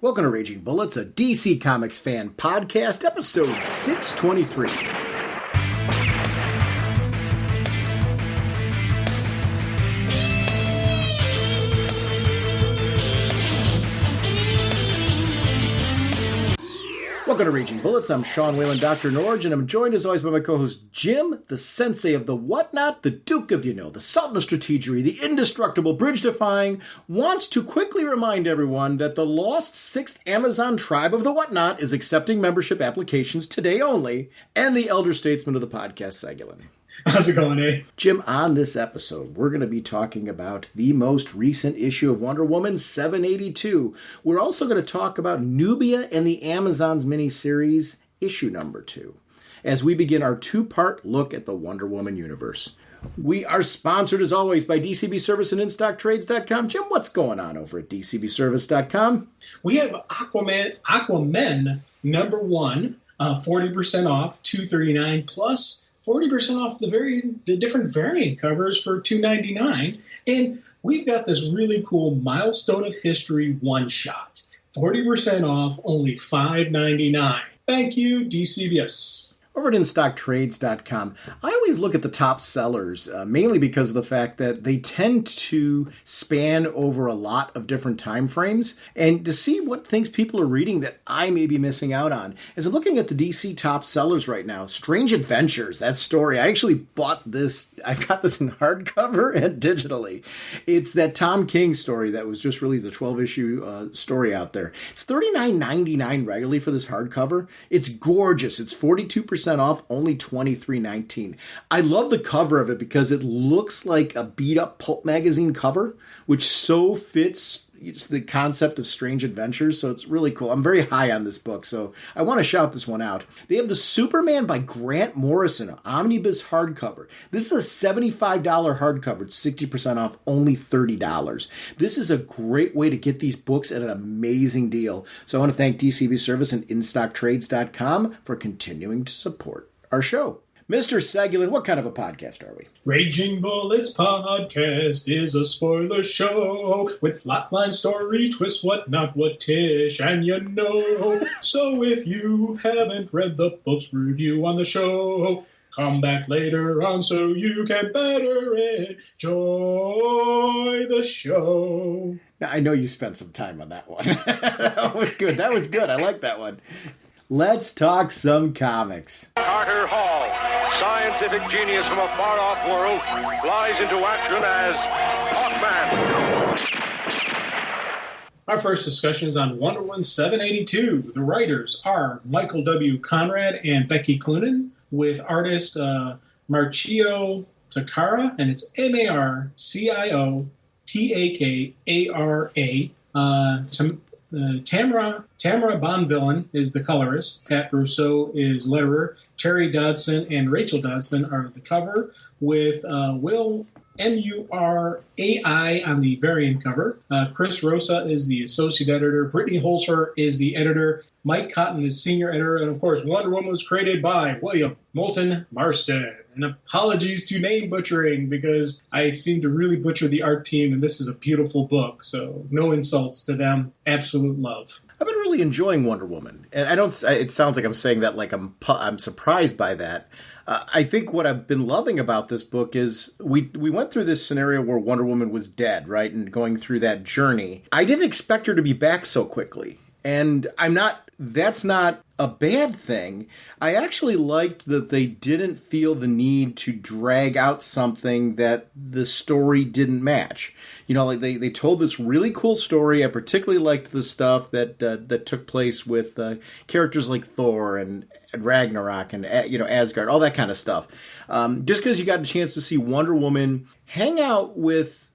Welcome to Raging Bullets, a DC Comics fan podcast, episode 623. Welcome to Raging Bullets. I'm Sean Whalen, drnorge, and I'm joined as always by my co-host Jim, the sensei of the whatnot, the Duke of the Sultan of Strategery, the indestructible, bridge-defying, wants to quickly remind everyone that the lost 6th Amazon tribe of the whatnot is accepting membership applications today only, and the elder statesman of the podcast, Segulin. How's it going, eh? Jim, on this episode, we're going to be talking about the most recent issue of Wonder Woman 782. We're also going to talk about Nubia and the Amazons miniseries, issue number 2, as we begin our two-part look at the Wonder Woman universe. We are sponsored, as always, by DCB Service and InStockTrades.com. Jim, what's going on over at DCBService.com? We have Aquaman number 1, 40% off, $239, plus 40% off the different variant covers for $299. And we've got this really cool Milestone of History one-shot. 40% off, only $5.99. Thank you, DCBS. Over at InStockTrades.com, I always look at the top sellers, mainly because of the fact that they tend to span over a lot of different time frames, and to see what things people are reading that I may be missing out on. As I'm looking at the DC top sellers right now, Strange Adventures, that story, I actually bought this, I got this in hardcover and digitally. It's that Tom King story that was just released, a 12-issue story out there. It's $39.99 regularly for this hardcover. It's gorgeous. It's 42% off, only $23.19. I love the cover of it because it looks like a beat-up pulp magazine cover, which so fits the concept of Strange Adventures, so it's really cool. I'm very high on this book, so I want to shout this one out. They have the Superman by Grant Morrison, omnibus hardcover. This is a $75 hardcover. It's 60% off, only $30. This is a great way to get these books at an amazing deal. So I want to thank DCB Service and InStockTrades.com for continuing to support our show. Mr. Segulin, what kind of a podcast are we? Raging Bullets Podcast is a spoiler show with plotline, story, twist, whatnot, what tish, and you know. So if you haven't read the book's review on the show, come back later on so you can better enjoy the show. Now, I know you spent some time on that one. That was good. That was good. I like that one. Let's talk some comics. Carter Hall, scientific genius from a far-off world, flies into action as Hawkman. Our first discussion is on Wonder Woman 782. The writers are Michael W. Conrad and Becky Cloonan, with artist Marcio Takara, and it's Marcio Takara. Tamara Bonvillain is the colorist. Pat Rousseau is letterer. Terry Dodson and Rachel Dodson are the cover, with Will Murai on the variant cover. Chris Rosa is the associate editor. Brittany Holzer is the editor. Mike Cotton is senior editor. And, of course, Wonder Woman was created by William Moulton Marston. And apologies to name butchering, because I seem to really butcher the art team, and this is a beautiful book. So no insults to them. Absolute love. I've been really enjoying Wonder Woman, and it sounds like I'm saying that like I'm surprised by that. I think what I've been loving about this book is we went through this scenario where Wonder Woman was dead, right, and going through that journey. I didn't expect her to be back so quickly, and that's not a bad thing. I actually liked that they didn't feel the need to drag out something that the story didn't match. You know, like they told this really cool story. I particularly liked the stuff that took place with characters like Thor and Ragnarok and Asgard, all that kind of stuff. Just because you got a chance to see Wonder Woman hang out with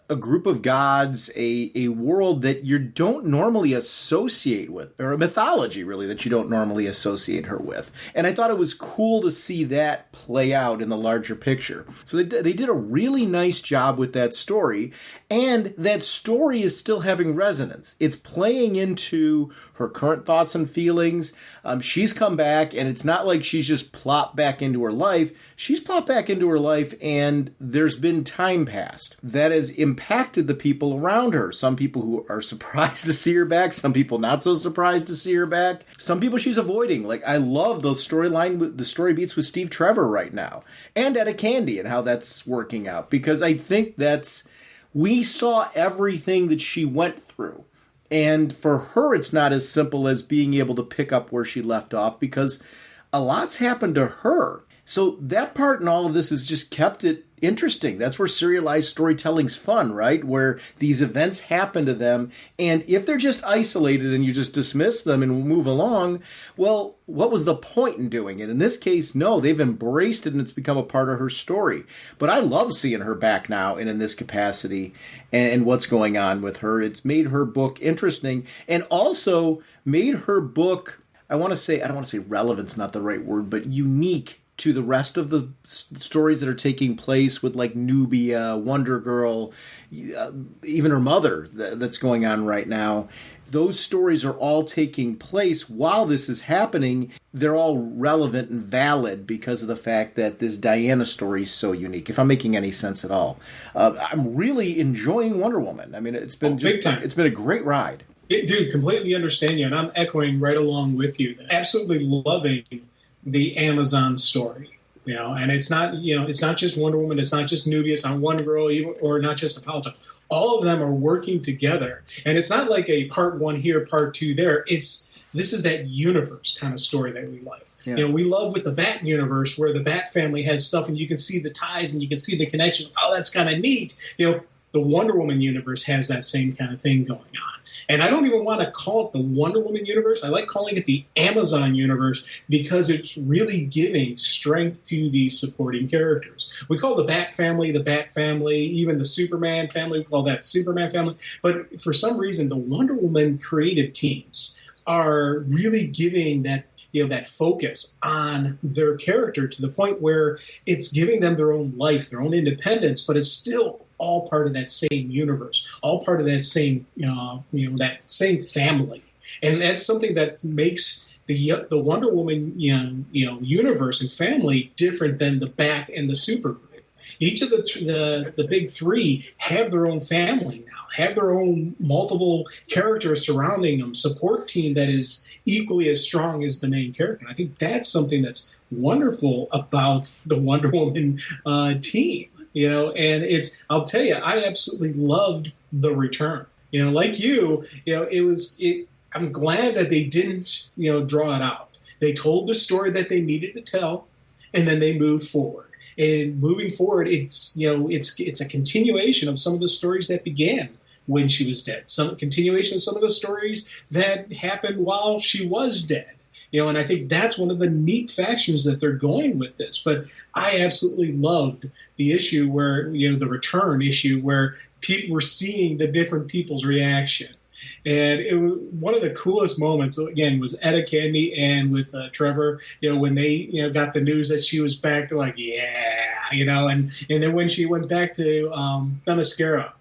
a group of gods, a world that you don't normally associate with, or a mythology, really, that you don't normally associate her with. And I thought it was cool to see that play out in the larger picture. So they did a really nice job with that story, and that story is still having resonance. It's playing into her current thoughts and feelings. She's come back, and it's not like she's just plopped back into her life. She's plopped back into her life, and there's been time passed that has impacted impacted the people around her. Some people who are surprised to see her back, some people not so surprised to see her back, some people she's avoiding. Like, I love the story beats with Steve Trevor right now, and Etta Candy and how that's working out, because I think we saw everything that she went through. And for her, it's not as simple as being able to pick up where she left off, because a lot's happened to her. So that part in all of this has just kept it interesting. That's where serialized storytelling's fun, right? Where these events happen to them, and if they're just isolated and you just dismiss them and move along, well, what was the point in doing it? In this case, no, they've embraced it and it's become a part of her story. But I love seeing her back now and in this capacity and what's going on with her. It's made her book interesting, and also made her book, I don't want to say relevant's not the right word, but unique to the rest of the stories that are taking place with, like, Nubia, Wonder Girl, even her mother that's going on right now. Those stories are all taking place while this is happening. They're all relevant and valid because of the fact that this Diana story is so unique, if I'm making any sense at all. I'm really enjoying Wonder Woman. I mean, it's been big time. It's been a great ride. Dude, completely understand you, and I'm echoing right along with you. Absolutely loving the Amazon story, and it's not just Wonder Woman, it's not just Nubia, it's not Wonder Girl, or not just Hippolyta. All of them are working together, and it's not like a part one here, part two there. This is that universe kind of story that we love. Yeah. We love with the Bat universe, where the Bat family has stuff, and you can see the ties and you can see the connections. Oh, that's kind of neat. The Wonder Woman universe has that same kind of thing going on. And I don't even want to call it the Wonder Woman universe. I like calling it the Amazon universe, because it's really giving strength to the supporting characters. We call the Bat family, even the Superman family, we call that Superman family. But for some reason, the Wonder Woman creative teams are really giving that that focus on their character to the point where it's giving them their own life, their own independence, but it's still all part of that same universe, all part of that same, that same family. And that's something that makes the Wonder Woman, universe and family different than the Bat and the Super Group. Each of the big three have their own family now, have their own multiple characters surrounding them, support team that is equally as strong as the main character. And I think that's something that's wonderful about the Wonder Woman team. And I'll tell you, I absolutely loved the return. Like you, I'm glad that they didn't, draw it out. They told the story that they needed to tell, and then they moved forward. And moving forward, it's a continuation of some of the stories that began when she was dead. Some continuation of some of the stories that happened while she was dead. And I think that's one of the neat factions that they're going with this. But I absolutely loved the issue where, the return issue, where people were seeing the different people's reaction. And it was one of the coolest moments, again, was Etta Candy and with Trevor, when they, got the news that she was back, they're like, yeah, and then when she went back to Themyscira,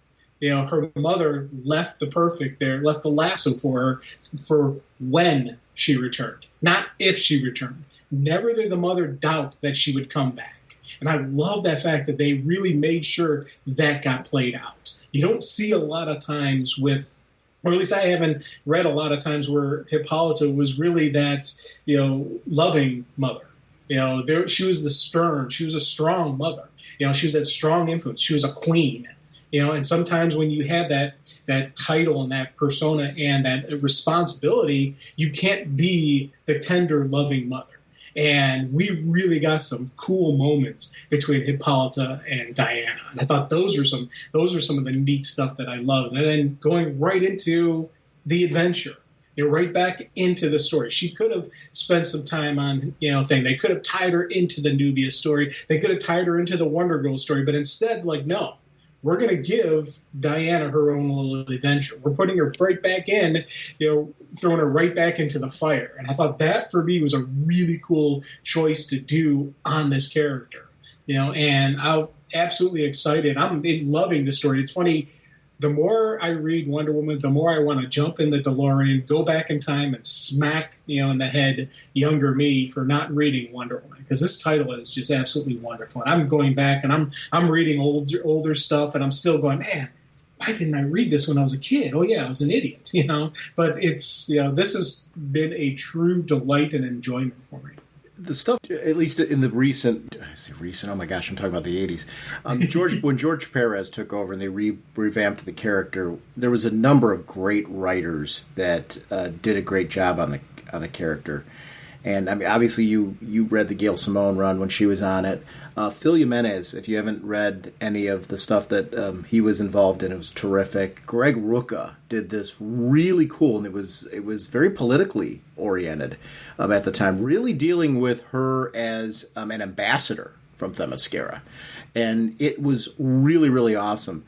her mother left left the lasso for her for when she returned, not if she returned. Never did the mother doubt that she would come back. And I love that fact that they really made sure that got played out. You don't see a lot of times with, or at least I haven't read a lot of times where Hippolyta was really that, loving mother. She was she was a strong mother. She was that strong influence. She was a queen. And sometimes when you have that title and that persona and that responsibility, you can't be the tender, loving mother. And we really got some cool moments between Hippolyta and Diana. And I thought those are some of the neat stuff that I loved. And then going right into the adventure, right back into the story. She could have spent some time on, They could have tied her into the Nubia story. They could have tied her into the Wonder Girl story. But instead, no. We're going to give Diana her own little adventure. We're putting her right back in, throwing her right back into the fire. And I thought that, for me, was a really cool choice to do on this character. And I'm absolutely excited. I'm loving the story. It's funny, the more I read Wonder Woman, the more I want to jump in the DeLorean, go back in time and smack, in the head younger me for not reading Wonder Woman, because this title is just absolutely wonderful. And I'm going back and I'm reading older stuff, and I'm still going, man, why didn't I read this when I was a kid? Oh yeah, I was an idiot, But it's, this has been a true delight and enjoyment for me. The stuff, at least in the recent, I say recent, oh my gosh, I'm talking about the 80s. When George Perez took over and they revamped the character, there was a number of great writers that did a great job on the character. And I mean, obviously, you read the Gail Simone run when she was on it. Phil Jimenez, if you haven't read any of the stuff that he was involved in, it was terrific. Greg Rucka did this really cool, and it was very politically oriented at the time, really dealing with her as an ambassador from Themyscira, and it was really, really awesome.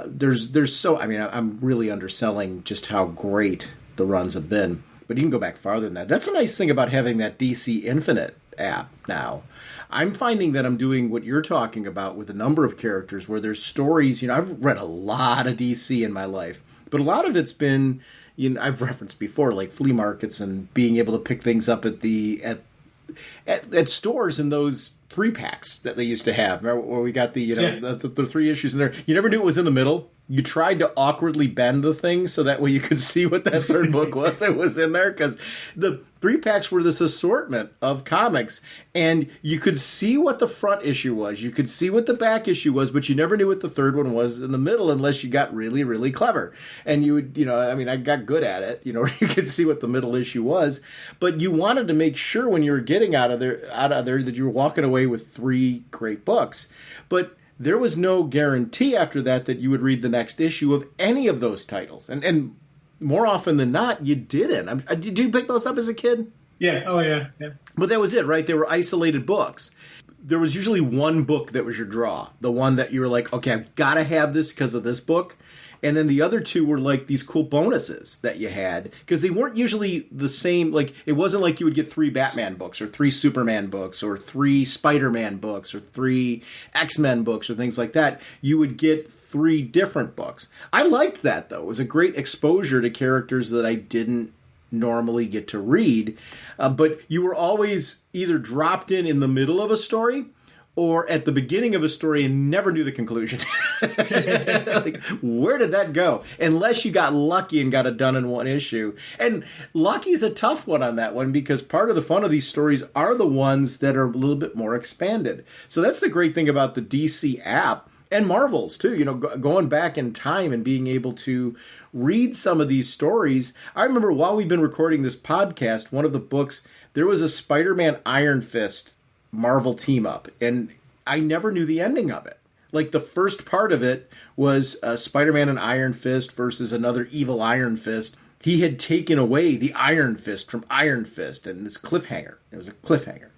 There's so, I mean, I'm really underselling just how great the runs have been. But you can go back farther than that. That's a nice thing about having that DC Infinite app now. I'm finding that I'm doing what you're talking about with a number of characters where there's stories. I've read a lot of DC in my life, but a lot of it's been, I've referenced before, like flea markets and being able to pick things up at stores in those 3-packs that they used to have. Remember where we got the 3 issues in there? You never knew it was in the middle. You tried to awkwardly bend the thing so that way you could see what that third book was that was in there, because the 3-packs were this assortment of comics, and you could see what the front issue was. You could see what the back issue was, but you never knew what the third one was in the middle unless you got really, really clever. And you would, I got good at it, you could see what the middle issue was, but you wanted to make sure when you were getting out of there that you were walking away with 3 great books. But there was no guarantee after that you would read the next issue of any of those titles. And more often than not, you didn't. Did you pick those up as a kid? Yeah. Oh, yeah. But that was it, right? They were isolated books. There was usually one book that was your draw. The one that you were like, okay, I've got to have this because of this book. And then the other 2 were like these cool bonuses that you had, because they weren't usually the same. Like, it wasn't like you would get 3 Batman books or 3 Superman books or 3 Spider-Man books or 3 X-Men books or things like that. You would get 3 different books. I liked that, though. It was a great exposure to characters that I didn't normally get to read. But you were always either dropped in the middle of a story or at the beginning of a story and never knew the conclusion. Like, where did that go? Unless you got lucky and got it done in one issue. And lucky's a tough one on that one, because part of the fun of these stories are the ones that are a little bit more expanded. So that's the great thing about the DC app, and Marvel's too, going back in time and being able to read some of these stories. I remember while we've been recording this podcast, one of the books, there was a Spider-Man Iron Fist Marvel team up, and I never knew the ending of it. Like, the first part of it was Spider-Man and Iron Fist versus another evil Iron Fist. He had taken away the Iron Fist from Iron Fist, and this cliffhanger. It was a cliffhanger.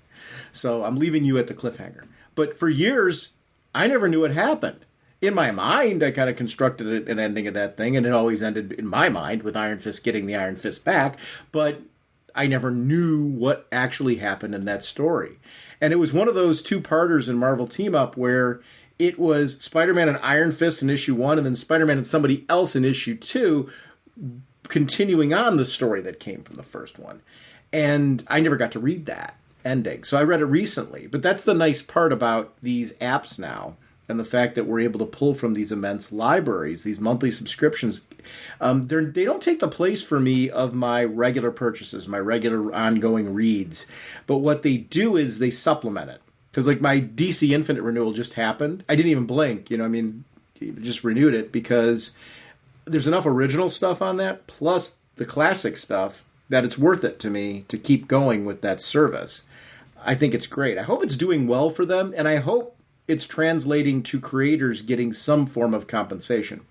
So I'm leaving you at the cliffhanger. But for years, I never knew what happened. In my mind, I kind of constructed an ending of that thing, and it always ended in my mind with Iron Fist getting the Iron Fist back, but I never knew what actually happened in that story. And it was one of those 2-parters in Marvel Team Up where it was Spider-Man and Iron Fist in issue 1, and then Spider-Man and somebody else in issue 2, continuing on the story that came from the first one. And I never got to read that ending. So I read it recently. But that's the nice part about these apps now, and the fact that we're able to pull from these immense libraries, these monthly subscriptions. They don't take the place for me of my regular purchases, my regular ongoing reads. But what they do is they supplement it. Because like my DC Infinite renewal just happened. I didn't even blink, just renewed it because there's enough original stuff on that, plus the classic stuff, that it's worth it to me to keep going with that service. I think it's great. I hope it's doing well for them, and I hope it's translating to creators getting some form of compensation.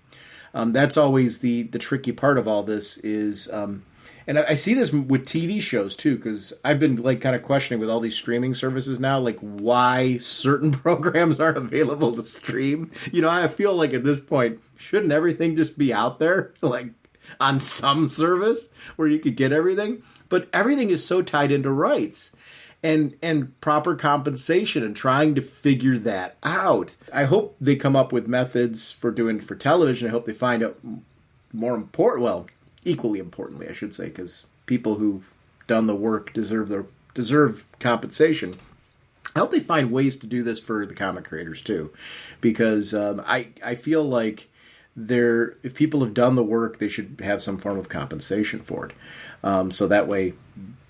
That's always the tricky part of all this is, and I see this with TV shows too, because I've been like kind of questioning with all these streaming services now, like why certain programs aren't available to stream. I feel like at this point, shouldn't everything just be out there, like on some service where you could get everything? But everything is so tied into rights and proper compensation and trying to figure that out. I hope they come up with methods for doing it for television. I hope they find out equally importantly, I should say, because people who've done the work deserve compensation. I hope they find ways to do this for the comic creators too, because I feel like if people have done the work, they should have some form of compensation for it. So that way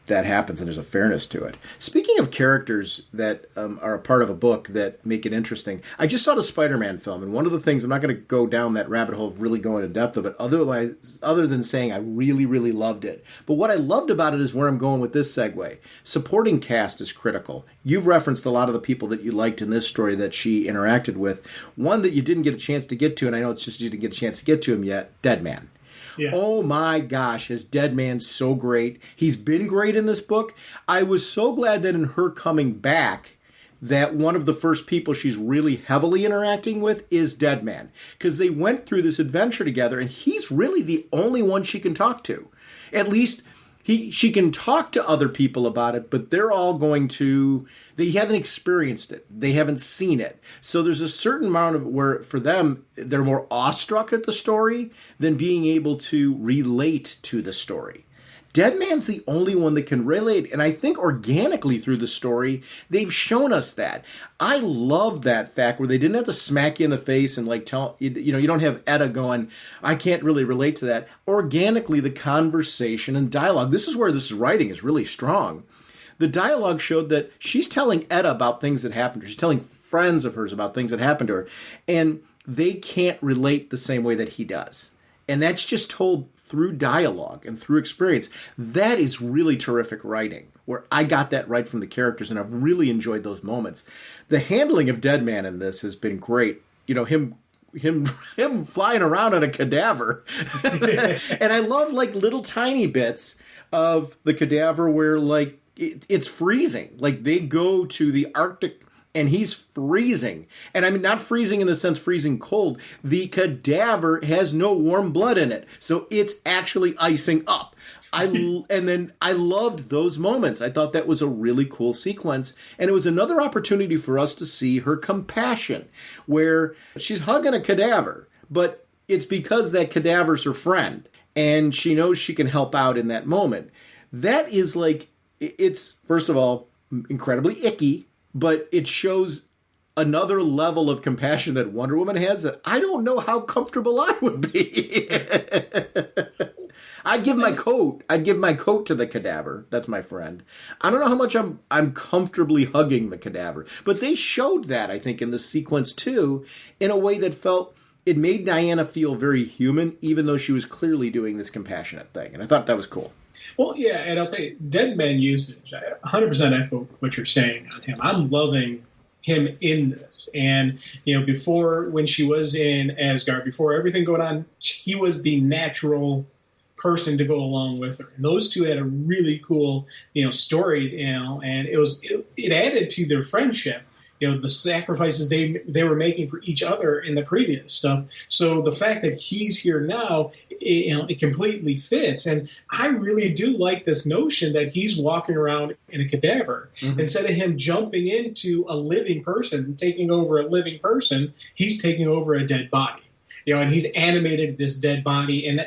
that happens and there's a fairness to it. Speaking of characters that are a part of a book that make it interesting, I just saw the Spider-Man film, and one of the things, I'm not going to go down that rabbit hole of really going in depth of it, other than saying I really, really loved it. But what I loved about it is where I'm going with this segue. Supporting cast is critical. You've referenced a lot of the people that you liked in this story that she interacted with. One that you didn't get a chance to get to, and I know it's just you didn't get a chance to get to him yet, Deadman. Yeah. Oh my gosh, is Deadman so great. He's been great in this book. I was so glad that in her coming back, that one of the first people she's really heavily interacting with is Deadman. Because they went through this adventure together, and he's really the only one she can talk to. At least she can talk to other people about it, but they're all going to... They haven't experienced it. They haven't seen it. So there's a certain amount of where, for them, they're more awestruck at the story than being able to relate to the story. Deadman's the only one that can relate, and I think organically through the story, they've shown us that. I love that fact where they didn't have to smack you in the face and like tell, you know, you don't have Etta going, I can't really relate to that. Organically, the conversation and dialogue, this is where this writing is really strong. The dialogue showed that she's telling Etta about things that happened to her. She's telling friends of hers about things that happened to her. And they can't relate the same way that he does. And that's just told through dialogue and through experience. That is really terrific writing, where I got that right from the characters, and I've really enjoyed those moments. The handling of Deadman in this has been great. You know, him flying around on a cadaver. And I love, like, little tiny bits of the cadaver where, like, it's freezing. Like, they go to the Arctic and he's freezing. And I mean, not freezing in the sense freezing cold. The cadaver has no warm blood in it. So it's actually icing up. And then I loved those moments. I thought that was a really cool sequence. And it was another opportunity for us to see her compassion, where she's hugging a cadaver, but it's because that cadaver's her friend. And she knows she can help out in that moment. That is like... It's, first of all, incredibly icky, but it shows another level of compassion that Wonder Woman has that I don't know how comfortable I would be. I'd give my coat to the cadaver. That's my friend. I don't know how much I'm comfortably hugging the cadaver. But they showed that, I think, in the sequence, too, in a way that felt... It made Diana feel very human, even though she was clearly doing this compassionate thing. And I thought that was cool. Well, yeah, and I'll tell you, Deadman usage, I 100% echo what you're saying on him. I'm loving him in this. And, you know, before, when she was in Asgard, before everything going on, he was the natural person to go along with her. And those two had a really cool, you know, story, you know, and it added to their friendship. You know, the sacrifices they were making for each other in the previous stuff. So the fact that he's here now, it completely fits. And I really do like this notion that he's walking around in a cadaver. Mm-hmm. Instead of him jumping into a living person, taking over a living person, he's taking over a dead body. You know, and he's animated this dead body. And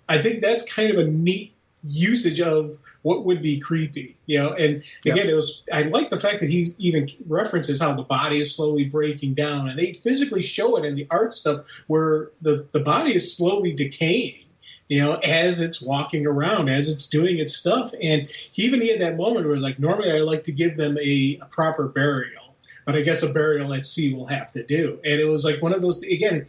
I think that's kind of a neat usage of what would be creepy, you know. And again, I like the fact that he even references how the body is slowly breaking down, and they physically show it in the art stuff where the body is slowly decaying, you know, as it's walking around, as it's doing its stuff. And he had that moment where it's like, normally I like to give them a proper burial, but I guess a burial at sea will have to do. And it was like one of those, again,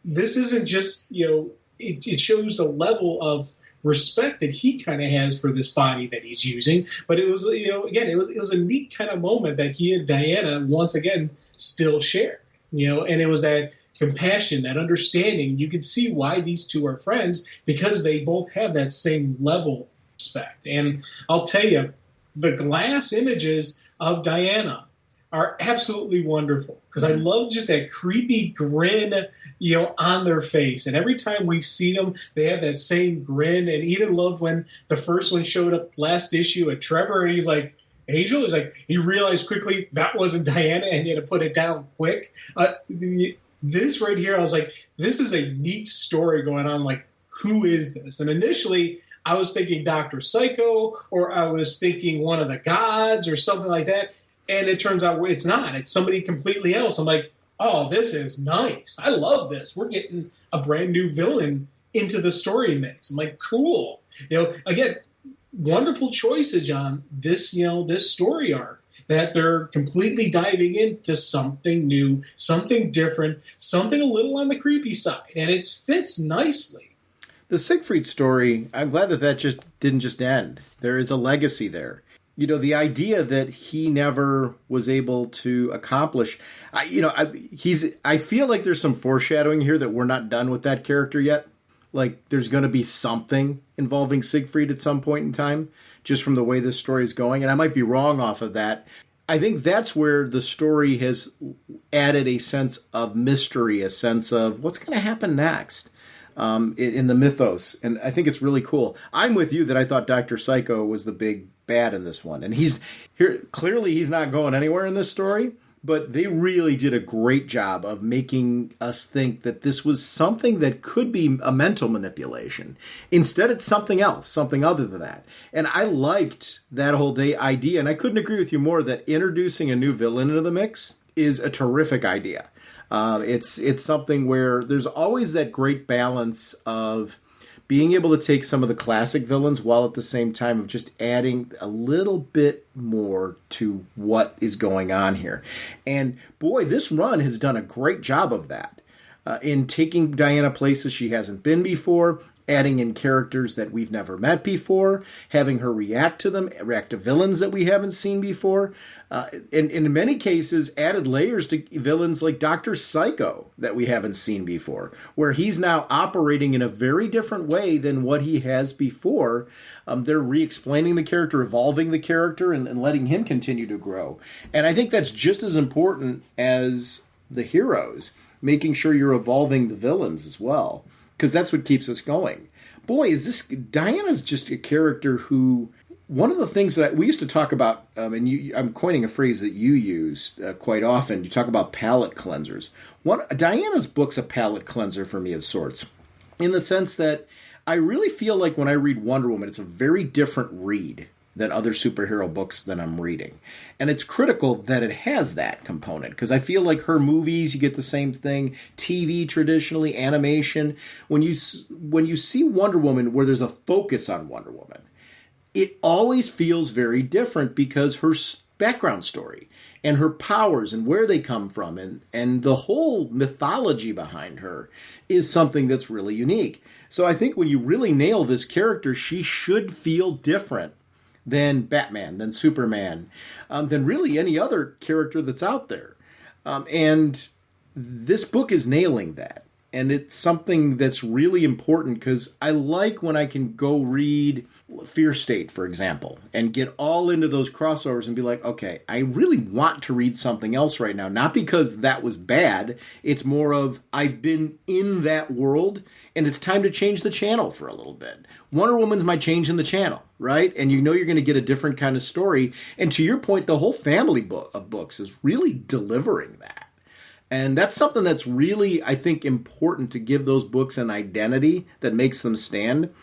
this isn't just, you know, it shows the level of respect that he kind of has for this body that he's using. But it was, you know, again, it was a neat kind of moment that he and Diana once again still share, you know, and it was that compassion, that understanding. You can see why these two are friends, because they both have that same level of respect. And I'll tell you, the glass images of Diana are absolutely wonderful, because I love just that creepy grin, you know, on their face. And every time we've seen them, they have that same grin. And even love when the first one showed up last issue at Trevor, and he's like, Angel? He's like, he realized quickly that wasn't Diana, and he had to put it down quick. This right here, I was like, this is a neat story going on. Like, who is this? And initially, I was thinking Dr. Psycho, or I was thinking one of the gods or something like that. And it turns out it's not. It's somebody completely else. I'm like, oh, this is nice. I love this. We're getting a brand new villain into the story mix. I'm like, cool. Again, wonderful choices on this, this story arc, that they're completely diving into something new, something different, something a little on the creepy side, and it fits nicely. The Siegfried story, I'm glad that just didn't just end. There is a legacy there. The idea that he never was able to accomplish, I feel like there's some foreshadowing here that we're not done with that character yet. Like there's going to be something involving Siegfried at some point in time, just from the way this story is going. And I might be wrong off of that. I think that's where the story has added a sense of mystery, a sense of what's going to happen next. In the mythos. And I think it's really cool. I'm with you that I thought Dr. Psycho was the big bad in this one. And clearly he's not going anywhere in this story, but they really did a great job of making us think that this was something that could be a mental manipulation. Instead, it's something else, something other than that. And I liked that whole idea, and I couldn't agree with you more that introducing a new villain into the mix is a terrific idea. It's something where there's always that great balance of being able to take some of the classic villains while at the same time of just adding a little bit more to what is going on here. And boy, this run has done a great job of that in taking Diana places she hasn't been before, adding in characters that we've never met before, having her react to villains that we haven't seen before. And in many cases, added layers to villains like Dr. Psycho that we haven't seen before, where he's now operating in a very different way than what he has before. They're re-explaining the character, evolving the character, and letting him continue to grow. And I think that's just as important as the heroes, making sure you're evolving the villains as well, because that's what keeps us going. Boy, Diana's just a character who... One of the things that we used to talk about, and I'm coining a phrase that you use quite often, you talk about palate cleansers. Diana's book's a palate cleanser for me of sorts, in the sense that I really feel like when I read Wonder Woman, it's a very different read than other superhero books that I'm reading. And it's critical that it has that component, because I feel like her movies, you get the same thing, TV traditionally, animation. When you see Wonder Woman where there's a focus on Wonder Woman, it always feels very different because her background story and her powers and where they come from and the whole mythology behind her is something that's really unique. So I think when you really nail this character, she should feel different than Batman, than Superman, than really any other character that's out there. And this book is nailing that. And it's something that's really important because I like when I can go read Fear State, for example, and get all into those crossovers and be like, okay, I really want to read something else right now. Not because that was bad. It's more of I've been in that world and it's time to change the channel for a little bit. Wonder Woman's my change in the channel, right? And you're going to get a different kind of story. And to your point, the whole family of books is really delivering that. And that's something that's really, I think, important to give those books an identity that makes them stand.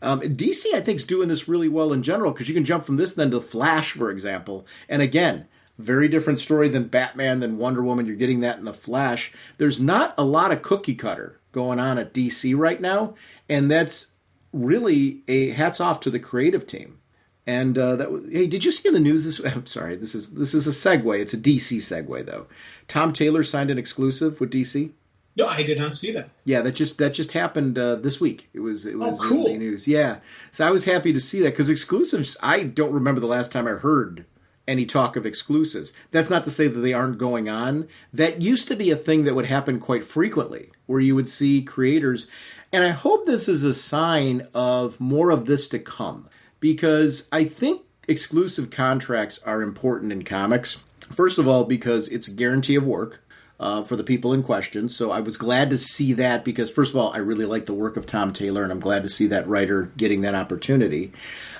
DC, I think, is doing this really well in general, because you can jump from this then to Flash, for example. And again, very different story than Batman, than Wonder Woman. You're getting that in the Flash. There's not a lot of cookie cutter going on at DC right now. And that's really a hats off to the creative team. And hey, did you see in the news I'm sorry, this is a segue. It's a DC segue, though. Tom Taylor signed an exclusive with DC. No, I did not see that. Yeah, that just happened this week. It was cool. in the news. Yeah, so I was happy to see that, because exclusives, I don't remember the last time I heard any talk of exclusives. That's not to say that they aren't going on. That used to be a thing that would happen quite frequently, where you would see creators, and I hope this is a sign of more of this to come, because I think exclusive contracts are important in comics. First of all, because it's a guarantee of work for the people in question. So I was glad to see that, because first of all, I really like the work of Tom Taylor, and I'm glad to see that writer getting that opportunity.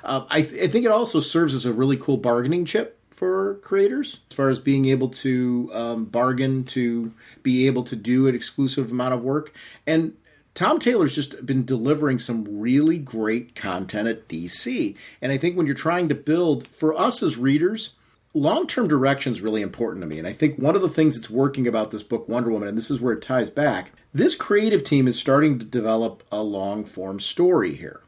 I think it also serves as a really cool bargaining chip for creators, as far as being able to bargain to be able to do an exclusive amount of work. And Tom Taylor's just been delivering some really great content at DC. And I think when you're trying to build, for us as readers, long-term direction is really important to me. And I think one of the things that's working about this book, Wonder Woman, and this is where it ties back, this creative team is starting to develop a long-form story here.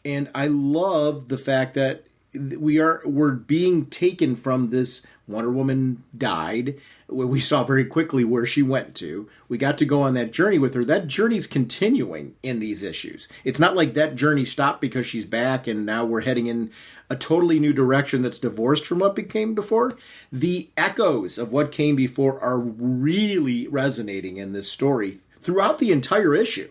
And I love the fact that we're being taken from this Wonder Woman died. We saw very quickly where she went to. We got to go on that journey with her. That journey's continuing in these issues. It's not like that journey stopped because she's back and now we're heading in a totally new direction that's divorced from what became before. The echoes of what came before are really resonating in this story throughout the entire issue.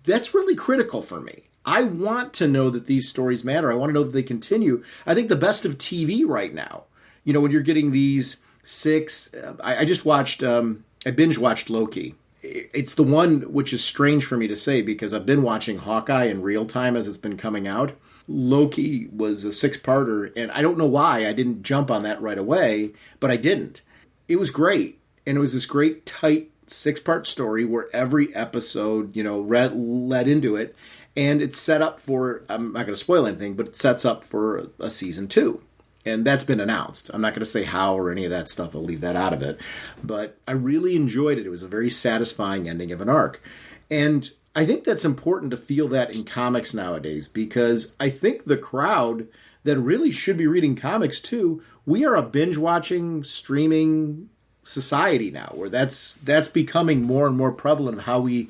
That's really critical for me. I want to know that these stories matter. I want to know that they continue. I think the best of TV right now, when you're getting these 6, I just watched, I binge watched Loki. It's the one which is strange for me to say because I've been watching Hawkeye in real time as it's been coming out. Loki was a 6-parter, and I don't know why I didn't jump on that right away, but I didn't. It was great, and it was this great, tight 6-part story where every episode, led into it, and it's set up for, I'm not going to spoil anything, but it sets up for a season 2. And that's been announced. I'm not going to say how or any of that stuff. I'll leave that out of it. But I really enjoyed it. It was a very satisfying ending of an arc. And I think that's important to feel that in comics nowadays because I think the crowd that really should be reading comics too, we are a binge-watching, streaming society now where that's becoming more and more prevalent of how we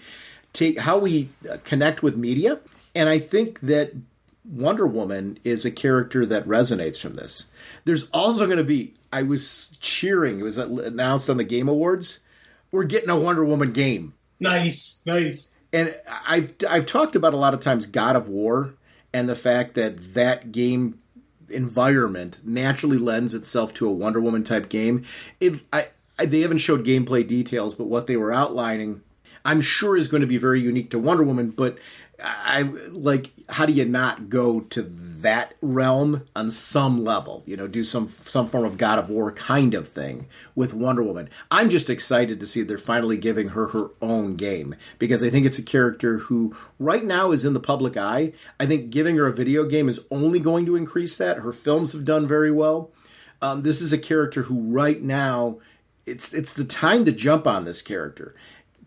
connect with media. And I think that Wonder Woman is a character that resonates from this. There's also going to be, I was cheering, it was announced on the Game Awards, we're getting a Wonder Woman game. Nice. And I've talked about a lot of times God of War and the fact that game environment naturally lends itself to a Wonder Woman type game. They haven't showed gameplay details, but what they were outlining, I'm sure is going to be very unique to Wonder Woman, but how do you not go to that realm on some level? Do some form of God of War kind of thing with Wonder Woman. I'm just excited to see they're finally giving her own game because I think it's a character who right now is in the public eye. I think giving her a video game is only going to increase that. Her films have done very well. This is a character who right now, it's the time to jump on this character.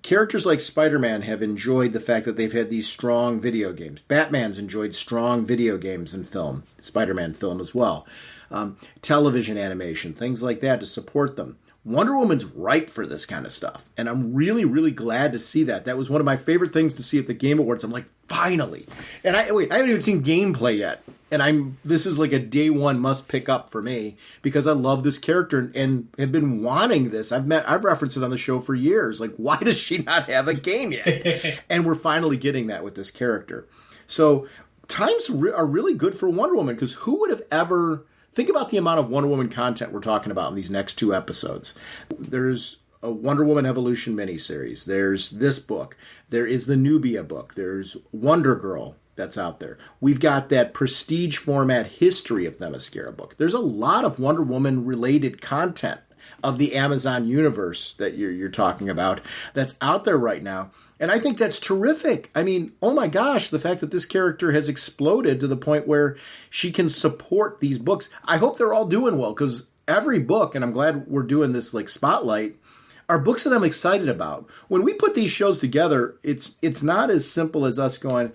Characters like Spider-Man have enjoyed the fact that they've had these strong video games. Batman's enjoyed strong video games and film, Spider-Man film as well. Television animation, things like that to support them. Wonder Woman's ripe for this kind of stuff, and I'm really, really glad to see that. That was one of my favorite things to see at the Game Awards. I'm like, finally! And I haven't even seen gameplay yet. And this is like a day one must pick up for me because I love this character and have been wanting this. I've referenced it on the show for years. Like, why does she not have a game yet? And we're finally getting that with this character. So times are really good for Wonder Woman because who would have ever... Think about the amount of Wonder Woman content we're talking about in these next 2 episodes. There's a Wonder Woman Evolution miniseries. There's this book. There is the Nubia book. There's Wonder Girl that's out there. We've got that prestige format History of Themyscira book. There's a lot of Wonder Woman related content of the Amazon universe that you're talking about that's out there right now. And I think that's terrific. I mean, oh my gosh, the fact that this character has exploded to the point where she can support these books. I hope they're all doing well because every book, and I'm glad we're doing this like spotlight, are books that I'm excited about. When we put these shows together, it's not as simple as us going,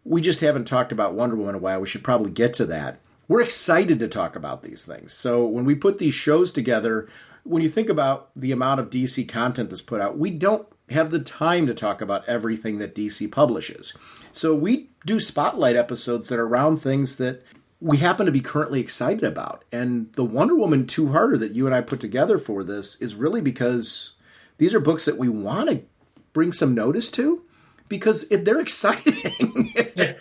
we just haven't talked about Wonder Woman in a while. We should probably get to that. We're excited to talk about these things. So when we put these shows together, when you think about the amount of DC content that's put out, we don't have the time to talk about everything that DC publishes. So we do spotlight episodes that are around things that we happen to be currently excited about. And the Wonder Woman 2-parter that you and I put together for this is really because these are books that we want to bring some notice to because they're exciting. Yeah.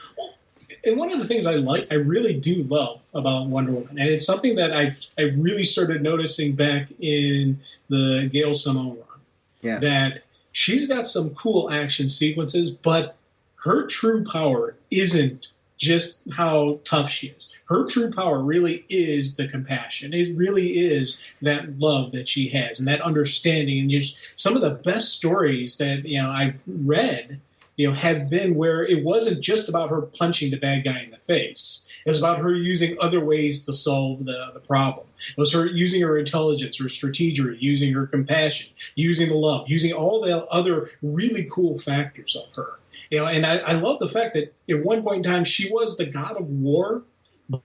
And one of the things I really do love about Wonder Woman, and it's something that I really started noticing back in the Gail Simone run, that she's got some cool action sequences, but her true power isn't just how tough she is. Her true power really is the compassion. It really is that love that she has and that understanding. And just some of the best stories that I've read have been where it wasn't just about her punching the bad guy in the face. It was about her using other ways to solve the problem. It was her using her intelligence, her strategy, using her compassion, using the love, using all the other really cool factors of her. And I love the fact that at one point in time she was the god of war,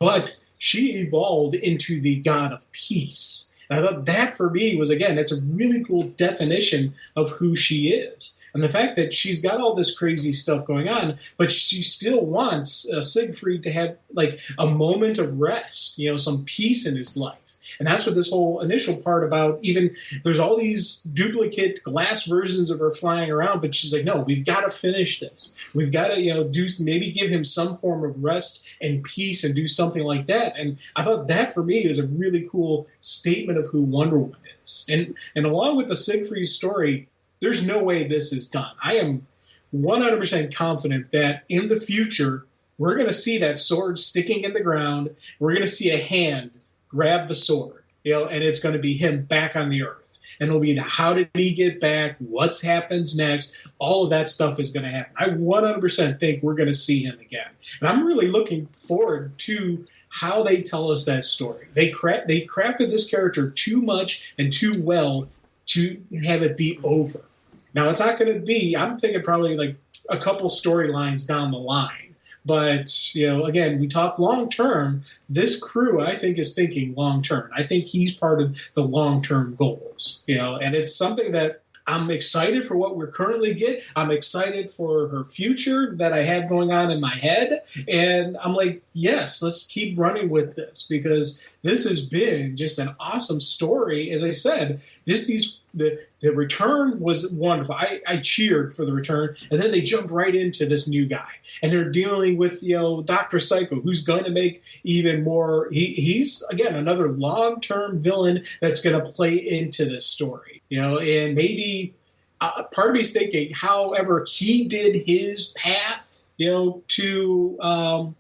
but she evolved into the god of peace. And I thought that for me was, again, that's a really cool definition of who she is. And the fact that she's got all this crazy stuff going on, but she still wants Siegfried to have like a moment of rest, some peace in his life. And that's what this whole initial part about, even there's all these duplicate glass versions of her flying around, but she's like, no, we've got to finish this. We've got to, maybe give him some form of rest and peace and do something like that. And I thought that for me is a really cool statement of who Wonder Woman is. And along with the Siegfried story, there's no way this is done. I am 100% confident that in the future, we're going to see that sword sticking in the ground. We're going to see a hand grab the sword, and it's going to be him back on the earth. And it'll be how did he get back? What happens next? All of that stuff is going to happen. I 100% think we're going to see him again. And I'm really looking forward to how they tell us that story. They crafted this character too much and too well to have it be over. Now, it's not going to be, I'm thinking probably like a couple storylines down the line. But, again, we talk long-term. This crew, I think, is thinking long-term. I think he's part of the long-term goals, and it's something that I'm excited for what we're currently get. I'm excited for her future that I have going on in my head. And I'm like, yes, let's keep running with this because this has been just an awesome story. As I said, the return was wonderful. I cheered for the return. And then they jumped right into this new guy. And they're dealing with, Dr. Psycho, who's going to make even more. He's, again, another long-term villain that's going to play into this story. And maybe part of me's thinking, however, he did his path, to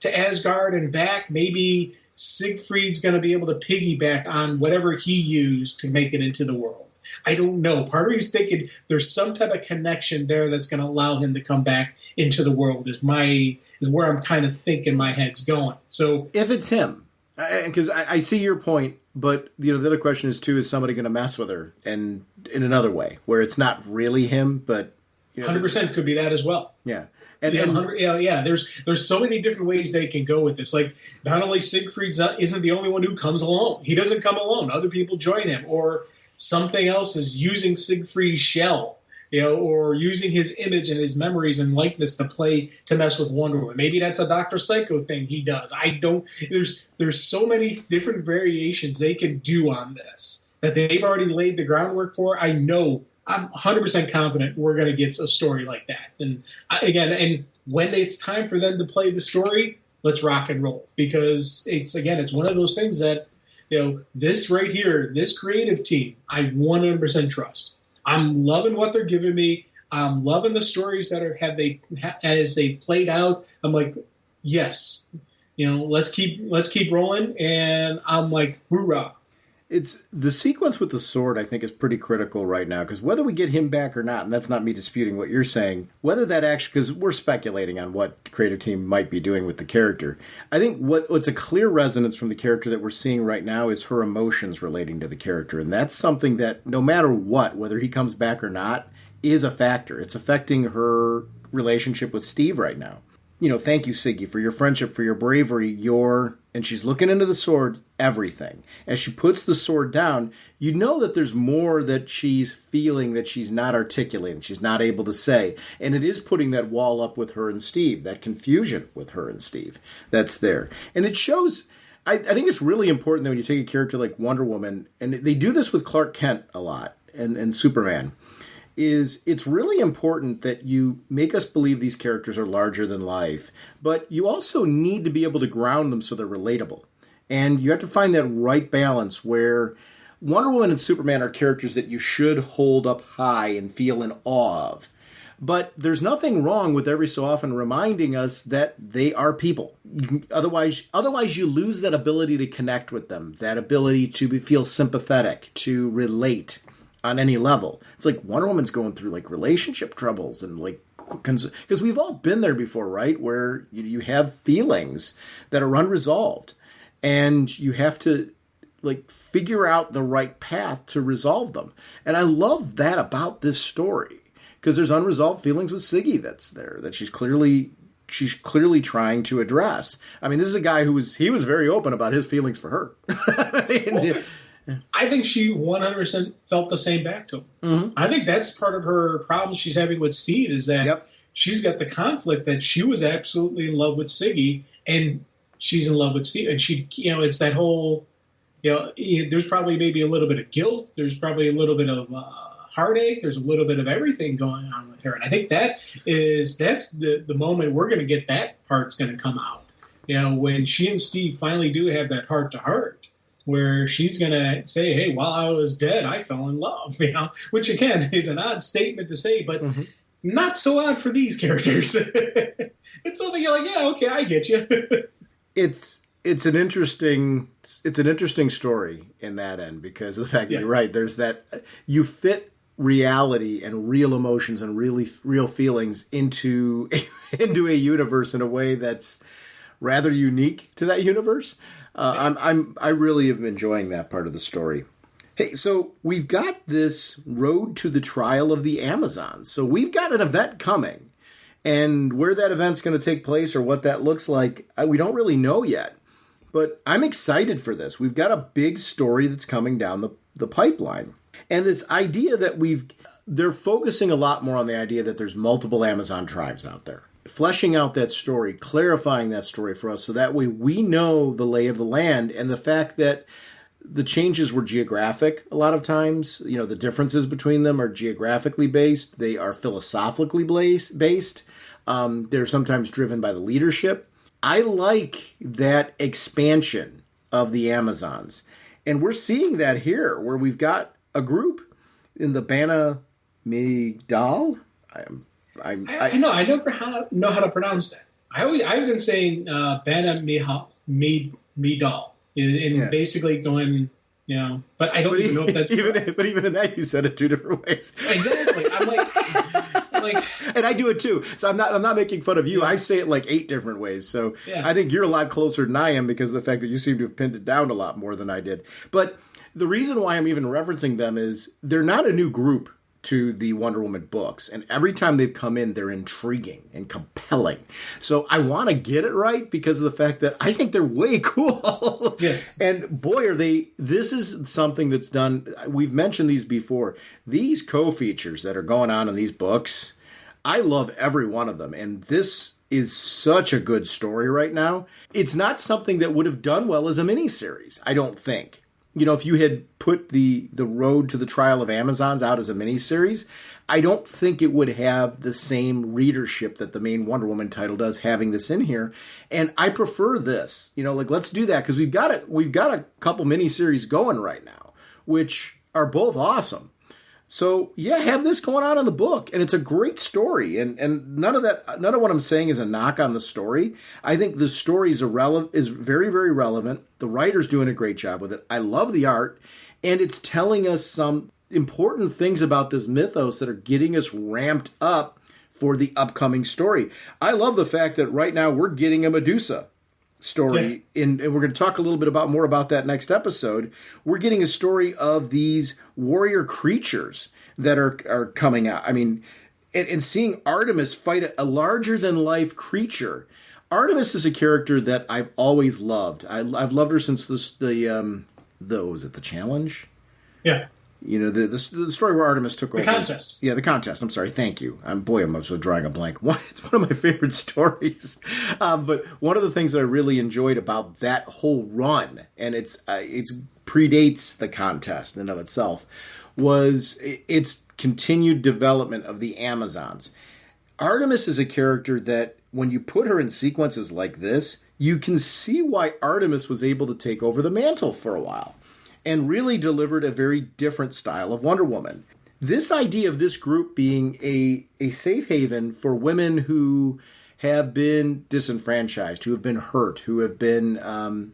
Asgard and back. Maybe Siegfried's going to be able to piggyback on whatever he used to make it into the world. I don't know. Part of me's thinking there's some type of connection there that's going to allow him to come back into the world. Is where I'm kind of thinking my head's going. So if it's him, because I see your point. But, the other question is, too, is somebody going to mess with her and in another way where it's not really him, but... 100% could be that as well. Yeah. There's so many different ways they can go with this. Like, not only Siegfried isn't the only one who comes alone. He doesn't come alone. Other people join him. Or something else is using Siegfried's shell, or using his image and his memories and likeness to mess with Wonder Woman. Maybe that's a Dr. Psycho thing he does. There's so many different variations they can do on this that they've already laid the groundwork for. I'm 100% confident we're going to get a story like that. And again, when it's time for them to play the story, let's rock and roll, because it's one of those things that, this right here, this creative team, I 100% trust. I'm loving what they're giving me. I'm loving the stories that as they played out. I'm like, yes, let's keep rolling. And I'm like, hoorah. It's the sequence with the sword, I think, is pretty critical right now, because whether we get him back or not, and that's not me disputing what you're saying, whether that actually, because we're speculating on what the creative team might be doing with the character. I think what's a clear resonance from the character that we're seeing right now is her emotions relating to the character. And that's something that no matter what, whether he comes back or not, is a factor. It's affecting her relationship with Steve right now. Thank you, Siggy, for your friendship, for your bravery, and she's looking into the sword, everything. As she puts the sword down, you know that there's more that she's feeling that she's not articulating, she's not able to say. And it is putting that wall up with her and Steve, that confusion with her and Steve that's there. And it shows, I think it's really important that when you take a character like Wonder Woman, and they do this with Clark Kent a lot, and Superman, it's really important that you make us believe these characters are larger than life, but you also need to be able to ground them so they're relatable. And you have to find that right balance where Wonder Woman and Superman are characters that you should hold up high and feel in awe of. But there's nothing wrong with every so often reminding us that they are people. Otherwise you lose that ability to connect with them, that ability to feel sympathetic, to relate on any level. It's like Wonder Woman's going through like relationship troubles and like because we've all been there before, right? Where you have feelings that are unresolved, and you have to like figure out the right path to resolve them. And I love that about this story, because there's unresolved feelings with Siggy that's there that she's clearly trying to address. I mean, this is a guy who was very open about his feelings for her. I think she 100% felt the same back to him. Mm-hmm. I think that's part of her problem she's having with Steve, is that she's got the conflict that she was absolutely in love with Siggy, and she's in love with Steve. And she, it's that whole, there's probably maybe a little bit of guilt. There's probably a little bit of heartache. There's a little bit of everything going on with her. And I think that's the moment we're going to get that part's going to come out. When she and Steve finally do have that heart to heart, where she's going to say, hey, while I was dead, I fell in love, which again is an odd statement to say, but not so odd for these characters. It's something you're like, yeah, okay, I get you. It's an interesting story in that end, because of the fact that you're right. There's that, you fit reality and real emotions and really real feelings into a universe in a way that's rather unique to that universe. I really am enjoying that part of the story. Hey, so we've got this road to the trial of the Amazons. So we've got an event coming, and where that event's going to take place or what that looks like, we don't really know yet. But I'm excited for this. We've got a big story that's coming down the pipeline. And this idea that they're focusing a lot more on the idea that there's multiple Amazon tribes out there. Fleshing out that story, clarifying that story for us, so that way we know the lay of the land, and the fact that the changes were geographic a lot of times. The differences between them are geographically based. They are philosophically based. They're sometimes driven by the leadership. I like that expansion of the Amazons. And we're seeing that here, where we've got a group in the Bana Midal. I know. I never know how to pronounce that. I've been saying Bana Midal, and basically going, but I don't even know if that's but even in that, you said it two different ways. Exactly. I'm like, and I do it too. So I'm not making fun of you. Yeah. I say it like 8 different ways. So I think you're a lot closer than I am, because of the fact that you seem to have pinned it down a lot more than I did. But the reason why I'm even referencing them is they're not a new group to the Wonder Woman books. And every time they've come in, they're intriguing and compelling. So I want to get it right, because of the fact that I think they're way cool. Yes. And boy, are they, this is something that's done. We've mentioned these before. These co-features that are going on in these books, I love every one of them. And this is such a good story right now. It's not something that would have done well as a miniseries, I don't think. If you had put the road to the trial of Amazons out as a miniseries, I don't think it would have the same readership that the main Wonder Woman title does, having this in here. And I prefer this. Let's do that, because we've got a couple miniseries going right now, which are both awesome. So have this going on in the book, and it's a great story. And none of what I'm saying is a knock on the story. I think the story is very, very relevant. The writer's doing a great job with it. I love the art, and it's telling us some important things about this mythos that are getting us ramped up for the upcoming story. I love the fact that right now we're getting a Medusa story, and we're going to talk a little bit more about that next episode. We're getting a story of these warrior creatures that are coming out. I mean, and seeing Artemis fight a larger-than-life creature. Artemis is a character that I've always loved. I've loved her since was it the challenge? Yeah. The story where Artemis took over. The contest. Yeah, the contest. I'm sorry. Thank you. I'm also drawing a blank. It's one of my favorite stories. But one of the things that I really enjoyed about that whole run, and it's predates the contest in and of itself, was its continued development of the Amazons. Artemis is a character that, when you put her in sequences like this, you can see why Artemis was able to take over the mantle for a while, and really delivered a very different style of Wonder Woman. This idea of this group being a safe haven for women who have been disenfranchised, who have been hurt, who have been been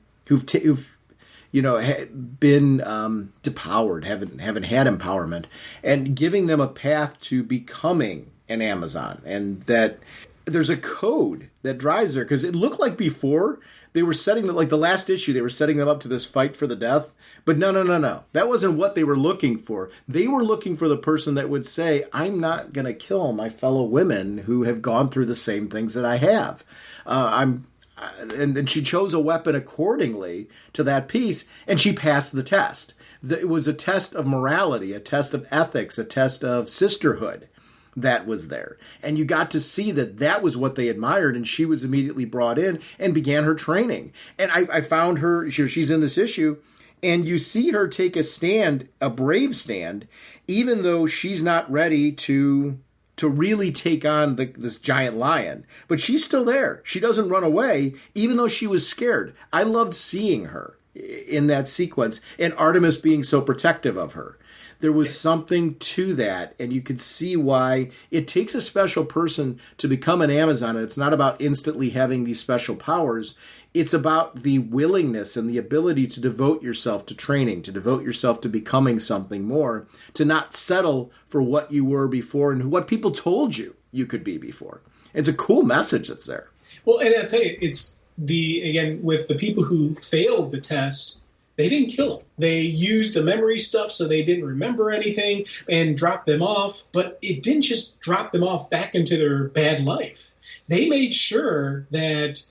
depowered, haven't had empowerment, and giving them a path to becoming an Amazon, and that there's a code that drives her, because it looked like before they were setting them, like the last issue, they were setting them up to this fight for the death. But no. That wasn't what they were looking for. They were looking for the person that would say, I'm not going to kill my fellow women who have gone through the same things that I have. And she chose a weapon accordingly to that piece, and she passed the test. It was a test of morality, a test of ethics, a test of sisterhood that was there. And you got to see that was what they admired, and she was immediately brought in and began her training. And I found her, she's in this issue, and you see her take a stand, a brave stand, even though she's not ready to really take on this giant lion. But she's still there. She doesn't run away, even though she was scared. I loved seeing her in that sequence, and Artemis being so protective of her. There was something to that, and you could see why it takes a special person to become an Amazon, and it's not about instantly having these special powers. It's about the willingness and the ability to devote yourself to training, to devote yourself to becoming something more, to not settle for what you were before and what people told you could be before. It's a cool message that's there. Well, and I'll tell you, it's again, with the people who failed the test, they didn't kill them. They used the memory stuff so they didn't remember anything and dropped them off. But it didn't just drop them off back into their bad life. They made sure that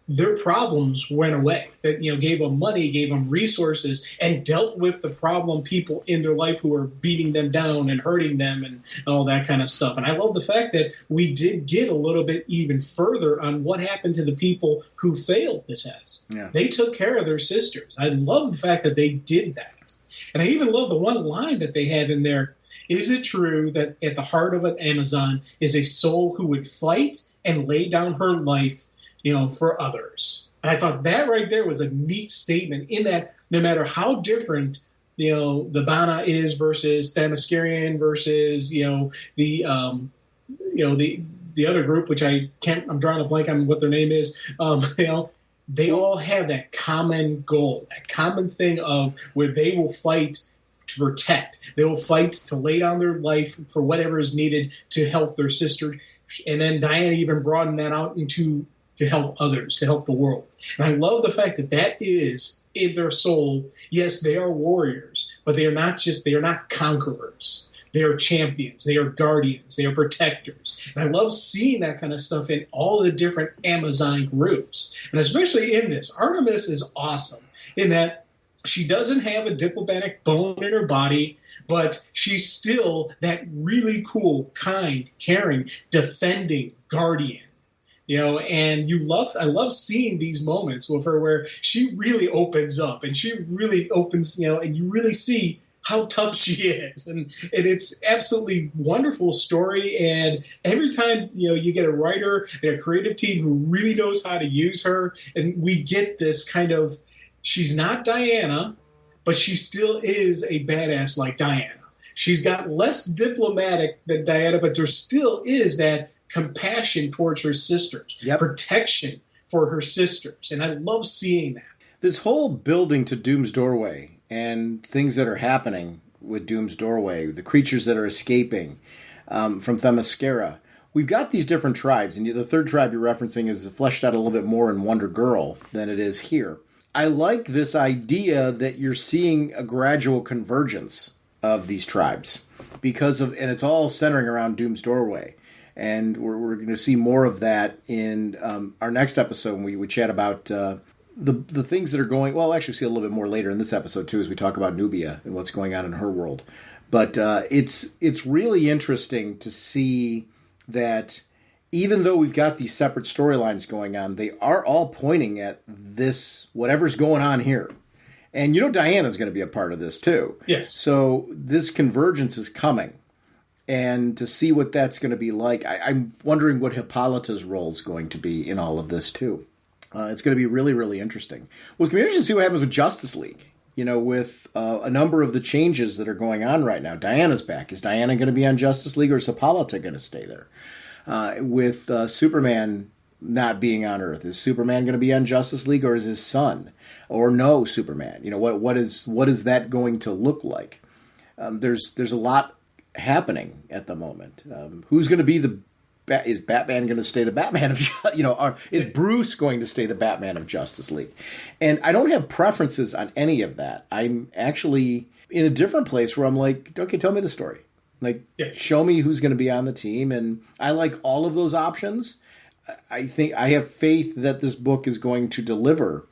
their problems went away, that, gave them money, gave them resources, and dealt with the problem people in their life who were beating them down and hurting them and all that kind of stuff. And I love the fact that we did get a little bit even further on what happened to the people who failed the test. Yeah. They took care of their sisters. I love the fact that they did that. And I even love the one line that they had in there. Is it true that at the heart of an Amazon is a soul who would fight and lay down her life for others? And I thought that right there was a neat statement, in that no matter how different, the Bana is versus Themyscirian versus, the other group, which I'm drawing a blank on what their name is, they all have that common goal, that common thing of where they will fight to protect. They will fight to lay down their life for whatever is needed to help their sister. And then Diana even broadened that out to help others, to help the world. And I love the fact that is in their soul. Yes, they are warriors, but they are not conquerors. They are champions. They are guardians. They are protectors. And I love seeing that kind of stuff in all the different Amazon groups. And especially in this, Artemis is awesome in that she doesn't have a diplomatic bone in her body, but she's still that really cool, kind, caring, defending guardian. And I love seeing these moments with her where she really opens up, and she really opens, and you really see how tough she is. And it's absolutely wonderful story. And every time, you get a writer and a creative team who really knows how to use her, and we get this kind of, she's not Diana, but she still is a badass like Diana. She's got less diplomatic than Diana, but there still is that compassion towards her sisters, protection for her sisters. And I love seeing that. This whole building to Doom's Doorway and things that are happening with Doom's Doorway, the creatures that are escaping from Themyscira. We've got these different tribes, and the third tribe you're referencing is fleshed out a little bit more in Wonder Girl than it is here. I like this idea that you're seeing a gradual convergence of these tribes and it's all centering around Doom's Doorway. And we're going to see more of that in our next episode when we chat about the things that are going. Well, we'll actually see a little bit more later in this episode too, as we talk about Nubia and what's going on in her world. But it's really interesting to see that even though we've got these separate storylines going on, they are all pointing at this, whatever's going on here. And Diana's going to be a part of this too. Yes. So this convergence is coming. And to see what that's going to be like, I'm wondering what Hippolyta's role is going to be in all of this, too. It's going to be really, really interesting. Well, it's going to be interesting to see what happens with Justice League, with a number of the changes that are going on right now. Diana's back. Is Diana going to be on Justice League, or is Hippolyta going to stay there? With Superman not being on Earth, is Superman going to be on Justice League, or is his son? Or no Superman? What is that going to look like? There's a lot happening at the moment. Who's going to be is Batman going to stay the Batman of, or is Bruce going to stay the Batman of Justice League? And I don't have preferences on any of that. I'm actually in a different place where I'm like, okay, tell me the story. Like, show me who's going to be on the team. And I like all of those options. I think I have faith that this book is going to deliver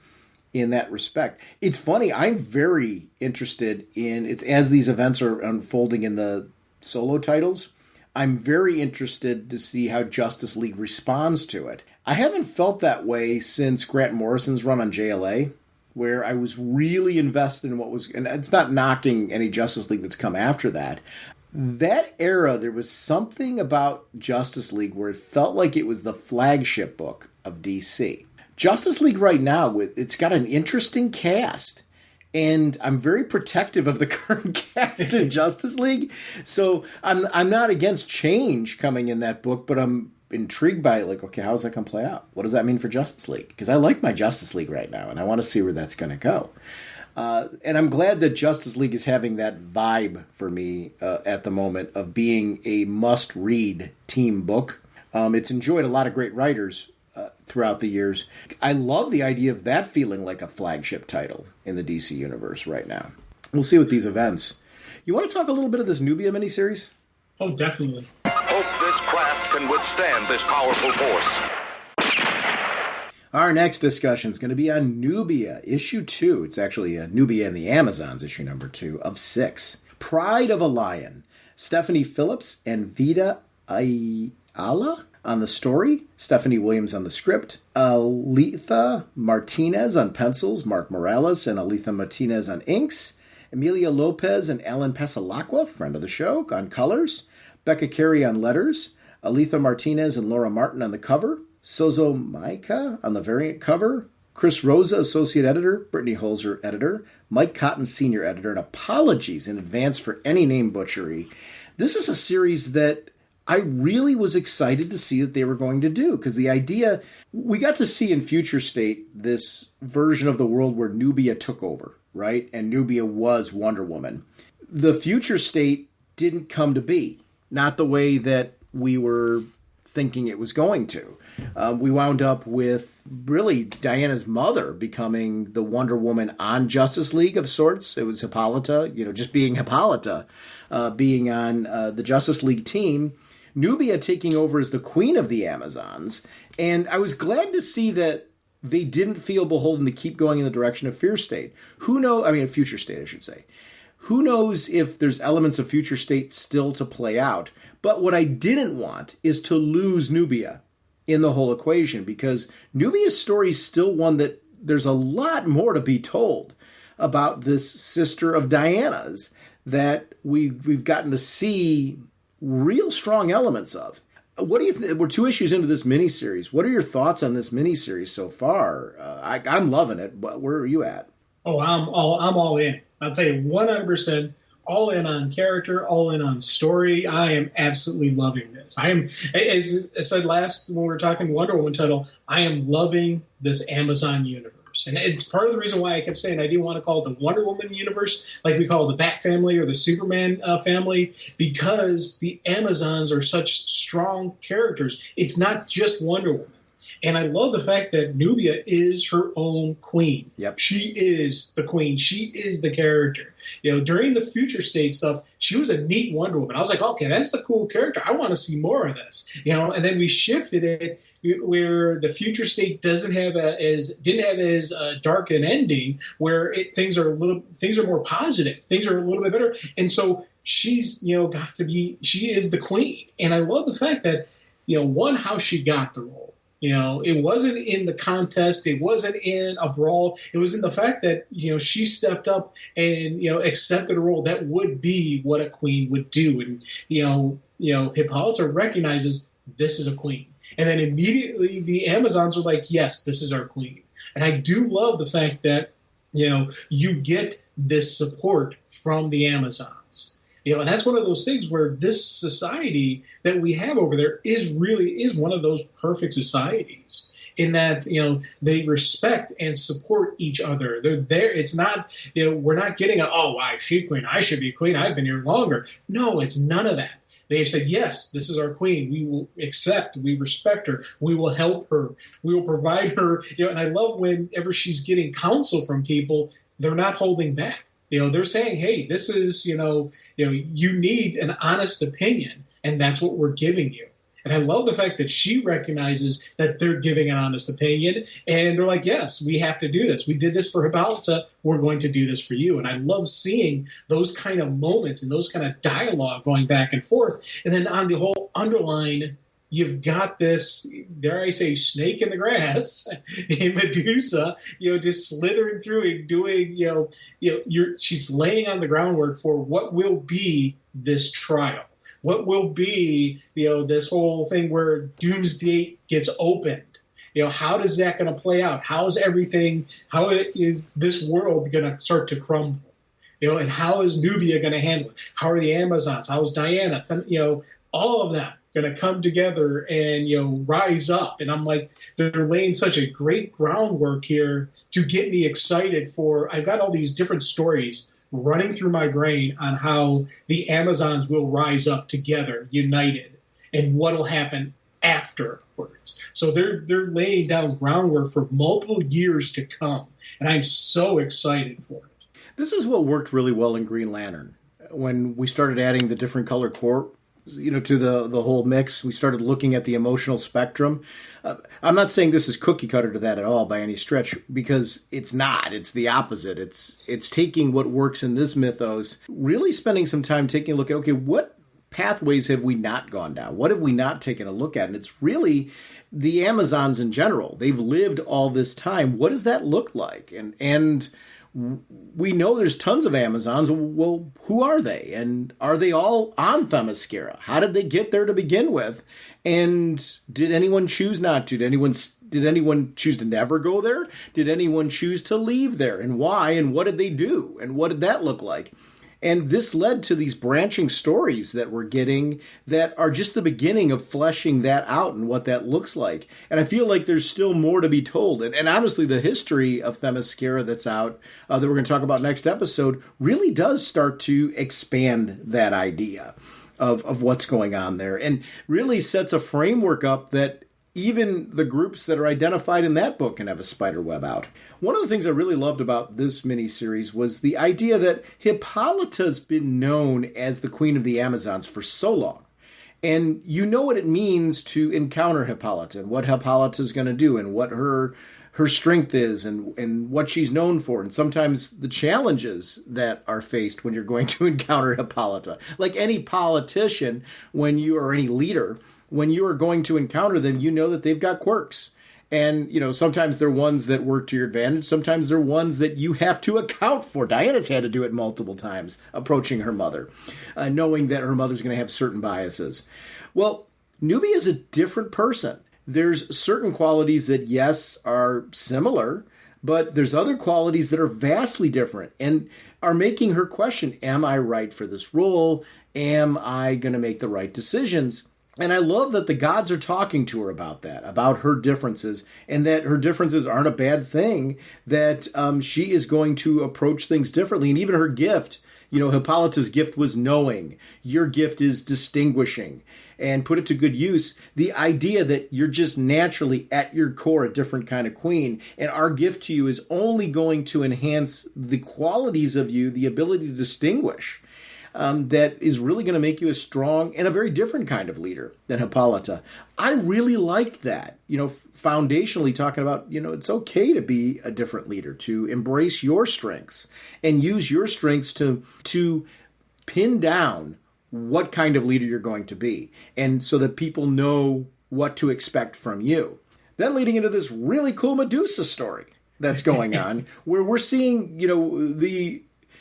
in that respect. It's funny. I'm very interested in it's as these events are unfolding in the solo titles. I'm very interested to see how Justice League responds to it. I haven't felt that way since Grant Morrison's run on JLA, where I was really invested in what was, and it's not knocking any Justice League that's come after that. That era, there was something about Justice League where it felt like it was the flagship book of DC. Justice League right now, it's got an interesting cast. And I'm very protective of the current cast in Justice League. So I'm not against change coming in that book, but I'm intrigued by it. Like, okay, how's that going to play out? What does that mean for Justice League? Because I like my Justice League right now, and I want to see where that's going to go. And I'm glad that Justice League is having that vibe for me at the moment of being a must-read team book. It's enjoyed a lot of great writers throughout the years. I love the idea of that feeling like a flagship title in the DC universe right now. We'll see with these events. You want to talk a little bit of this Nubia miniseries? Oh, definitely. Hope this craft can withstand this powerful force. Our next discussion is going to be on Nubia, issue 2. It's actually Nubia and the Amazons, issue number 2 of 6. Pride of a Lion. Stephanie Phillips and Vida Ayala on the story, Stephanie Williams on the script, Aletha Martinez on pencils, Mark Morales and Aletha Martinez on inks, Emilia Lopez and Alan Pasalacqua, friend of the show, on colors, Becca Carey on letters, Aletha Martinez and Laura Martin on the cover, Sozo Maika on the variant cover, Chris Rosa, associate editor, Brittany Holzer, editor, Mike Cotton, senior editor, and apologies in advance for any name butchery. This is a series that I really was excited to see that they were going to do, because the idea, we got to see in Future State this version of the world where Nubia took over, right? And Nubia was Wonder Woman. The Future State didn't come to be, not the way that we were thinking it was going to. We wound up with really Diana's mother becoming the Wonder Woman on Justice League of sorts. It was Hippolyta, just being Hippolyta, being on the Justice League team. Nubia taking over as the queen of the Amazons. And I was glad to see that they didn't feel beholden to keep going in the direction of Future State, I should say. Who knows if there's elements of Future State still to play out. But what I didn't want is to lose Nubia in the whole equation, because Nubia's story is still one that there's a lot more to be told about this sister of Diana's that we've gotten to see real strong elements of. What do you think? We're 2 issues into this miniseries. What are your thoughts on this miniseries so far? I'm loving it. Where are you at? Oh, I'm all in. I'll tell you 100% all in on character, all in on story. I am absolutely loving this. I am, as I said last when we were talking Wonder Woman title, I am loving this Amazon universe. And it's part of the reason why I kept saying I didn't want to call it the Wonder Woman universe, like we call it the Bat family or the Superman family, because the Amazons are such strong characters. It's not just Wonder Woman. And I love the fact that Nubia is her own queen. Yep. She is the queen. She is the character. During the Future State stuff, she was a neat Wonder Woman. I was like, okay, that's the cool character. I want to see more of this. And then we shifted it where the Future State didn't have as dark an ending, where things are more positive. Things are a little bit better. And so she's got to be. She is the queen. And I love the fact that how she got the role. It wasn't in the contest. It wasn't in a brawl. It was in the fact that, she stepped up and, accepted a role that would be what a queen would do. And, Hippolyta recognizes this is a queen. And then immediately the Amazons are like, yes, this is our queen. And I do love the fact that, you get this support from the Amazons. And that's one of those things where this society that we have over there is one of those perfect societies. in that, they respect and support each other. They're there. It's not, we're not getting why is she queen? I should be queen. I've been here longer. No, it's none of that. They've said, yes, this is our queen. We will accept. We respect her. We will help her. We will provide her. And I love whenever she's getting counsel from people, they're not holding back. They're saying, hey, this is, you need an honest opinion, and that's what we're giving you. And I love the fact that she recognizes that they're giving an honest opinion, and they're like, yes, we have to do this. We did this for Hippolyta. We're going to do this for you. And I love seeing those kind of moments and those kind of dialogue going back and forth. And then on the whole underline, you've got this, dare I say, snake in the grass in Medusa, just slithering through and doing, she's laying on the groundwork for what will be this trial. What will be, this whole thing where Doomsday gets opened? How is that going to play out? How is this world going to start to crumble? And how is Nubia going to handle it? How are the Amazons? How is Diana? All of that going to come together and, rise up. And I'm like, they're laying such a great groundwork here to get me excited I've got all these different stories running through my brain on how the Amazons will rise up together, united, and what will happen afterwards. So they're laying down groundwork for multiple years to come, and I'm so excited for it. This is what worked really well in Green Lantern. When we started adding the different color core, to the whole mix, we started looking at the emotional spectrum. I'm not saying this is cookie cutter to that at all by any stretch, because it's not. It's the opposite. It's taking what works in this mythos, really spending some time taking a look at, okay, what pathways have we not gone down? What have we not taken a look at? And it's really the Amazons in general. They've lived all this time. What does that look like? And we know there's tons of Amazons. Well, who are they? And are they all on Themyscira? How did they get there to begin with? And did anyone choose not to? Did anyone choose to never go there? Did anyone choose to leave there? And why? And what did they do? And what did that look like? And this led to these branching stories that we're getting that are just the beginning of fleshing that out and what that looks like. And I feel like there's still more to be told. And honestly, the history of Themyscira that's out, that we're going to talk about next episode, really does start to expand that idea of what's going on there, and really sets a framework up that even the groups that are identified in that book can have a spider web out. One of the things I really loved about this miniseries was the idea that Hippolyta's been known as the Queen of the Amazons for so long. And you know what it means to encounter Hippolyta, and what Hippolyta's going to do, and what her strength is, and what she's known for, and sometimes the challenges that are faced when you're going to encounter Hippolyta. Like any politician, or any leader, when you are going to encounter them, you know that they've got quirks. And, sometimes they're ones that work to your advantage. Sometimes they're ones that you have to account for. Diana's had to do it multiple times, approaching her mother, knowing that her mother's going to have certain biases. Well, Nubia is a different person. There's certain qualities that, yes, are similar, but there's other qualities that are vastly different and are making her question, am I right for this role? Am I going to make the right decisions? And I love that the gods are talking to her about that, about her differences, and that her differences aren't a bad thing, that she is going to approach things differently. And even her gift, Hippolyta's gift was knowing. Your gift is distinguishing, and put it to good use. The idea that you're just naturally at your core a different kind of queen, and our gift to you is only going to enhance the qualities of you, the ability to distinguish. That is really going to make you a strong and a very different kind of leader than Hippolyta. I really liked that, foundationally talking about, it's okay to be a different leader, to embrace your strengths and use your strengths to pin down what kind of leader you're going to be, and so that people know what to expect from you. Then leading into this really cool Medusa story that's going on, where we're seeing,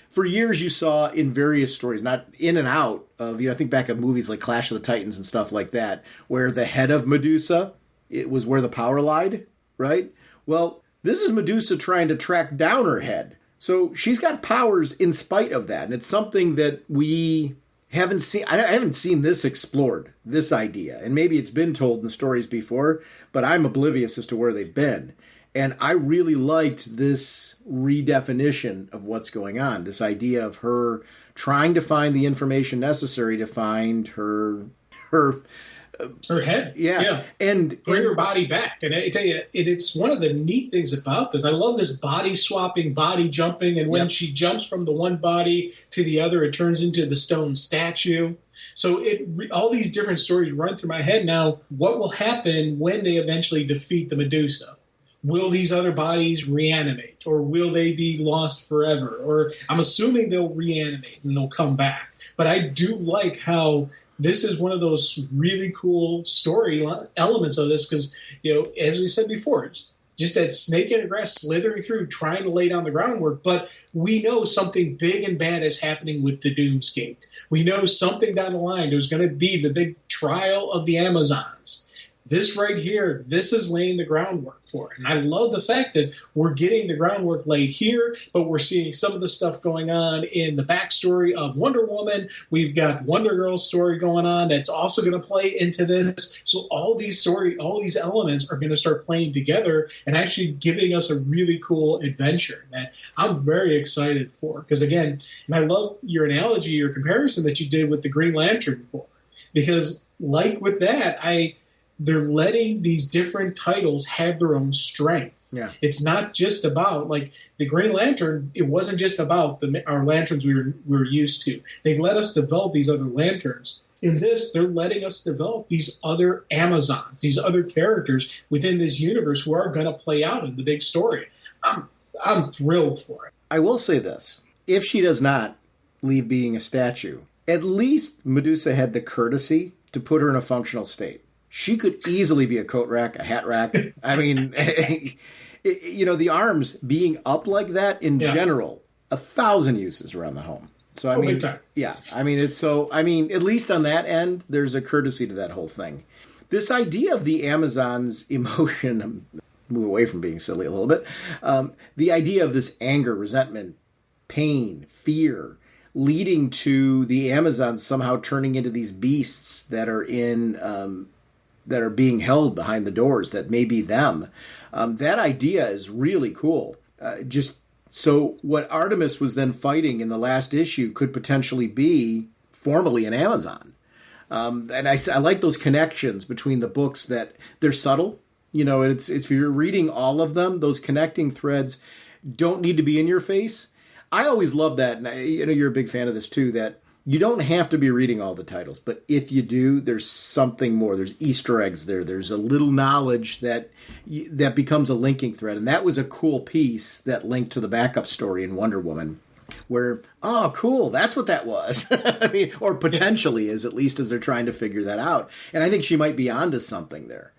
for years you saw in various stories, not in and out of, I think back of movies like Clash of the Titans and stuff like that, where the head of Medusa, it was where the power lied, right? Well, this is Medusa trying to track down her head. So she's got powers in spite of that. And it's something that we I haven't seen this explored, this idea. And maybe it's been told in stories before, but I'm oblivious as to where they've been. And I really liked this redefinition of what's going on. This idea of her trying to find the information necessary to find her head. Yeah. And bring her body back. And I tell you, it's one of the neat things about this. I love this body swapping, body jumping. And when she jumps from the one body to the other, it turns into the stone statue. So all these different stories run through my head now. What will happen when they eventually defeat the Medusa? Will these other bodies reanimate, or will they be lost forever? Or I'm assuming they'll reanimate and they'll come back. But I do like how this is one of those really cool story elements of this because, as we said before, just that snake in the grass slithering through, trying to lay down the groundwork. But we know something big and bad is happening with the Doomsgate. We know something down the line. There's going to be the big trial of the Amazons. This right here, this is laying the groundwork for it. And I love the fact that we're getting the groundwork laid here, but we're seeing some of the stuff going on in the backstory of Wonder Woman. We've got Wonder Girl's story going on that's also going to play into this. So all these elements are going to start playing together and actually giving us a really cool adventure that I'm very excited for. Because again, and I love your analogy, your comparison that you did with the Green Lantern Corps. Because like with that, they're letting these different titles have their own strength. Yeah. It's not just about, like, the Green Lantern, it wasn't just about our lanterns we were used to. They let us develop these other lanterns. In this, they're letting us develop these other Amazons, these other characters within this universe who are going to play out in the big story. I'm thrilled for it. I will say this. If she does not leave being a statue, at least Medusa had the courtesy to put her in a functional state. She could easily be a coat rack, a hat rack. I mean, the arms being up like that in general, 1,000 uses around the home. So, I mean, at least on that end, there's a courtesy to that whole thing. This idea of the Amazon's emotion, move away from being silly a little bit, the idea of this anger, resentment, pain, fear, leading to the Amazons somehow turning into these beasts that are that are being held behind the doors, that may be them. That idea is really cool. So what Artemis was then fighting in the last issue could potentially be formally an Amazon. And I like those connections between the books that they're subtle. It's if you're reading all of them, those connecting threads don't need to be in your face. I always love that. And you're a big fan of this too, that you don't have to be reading all the titles, but if you do, there's something more. There's Easter eggs there. There's a little knowledge that becomes a linking thread. And that was a cool piece that linked to the backup story in Wonder Woman where, oh, cool, that's what that was. I mean, or potentially is, at least as they're trying to figure that out. And I think she might be onto something there.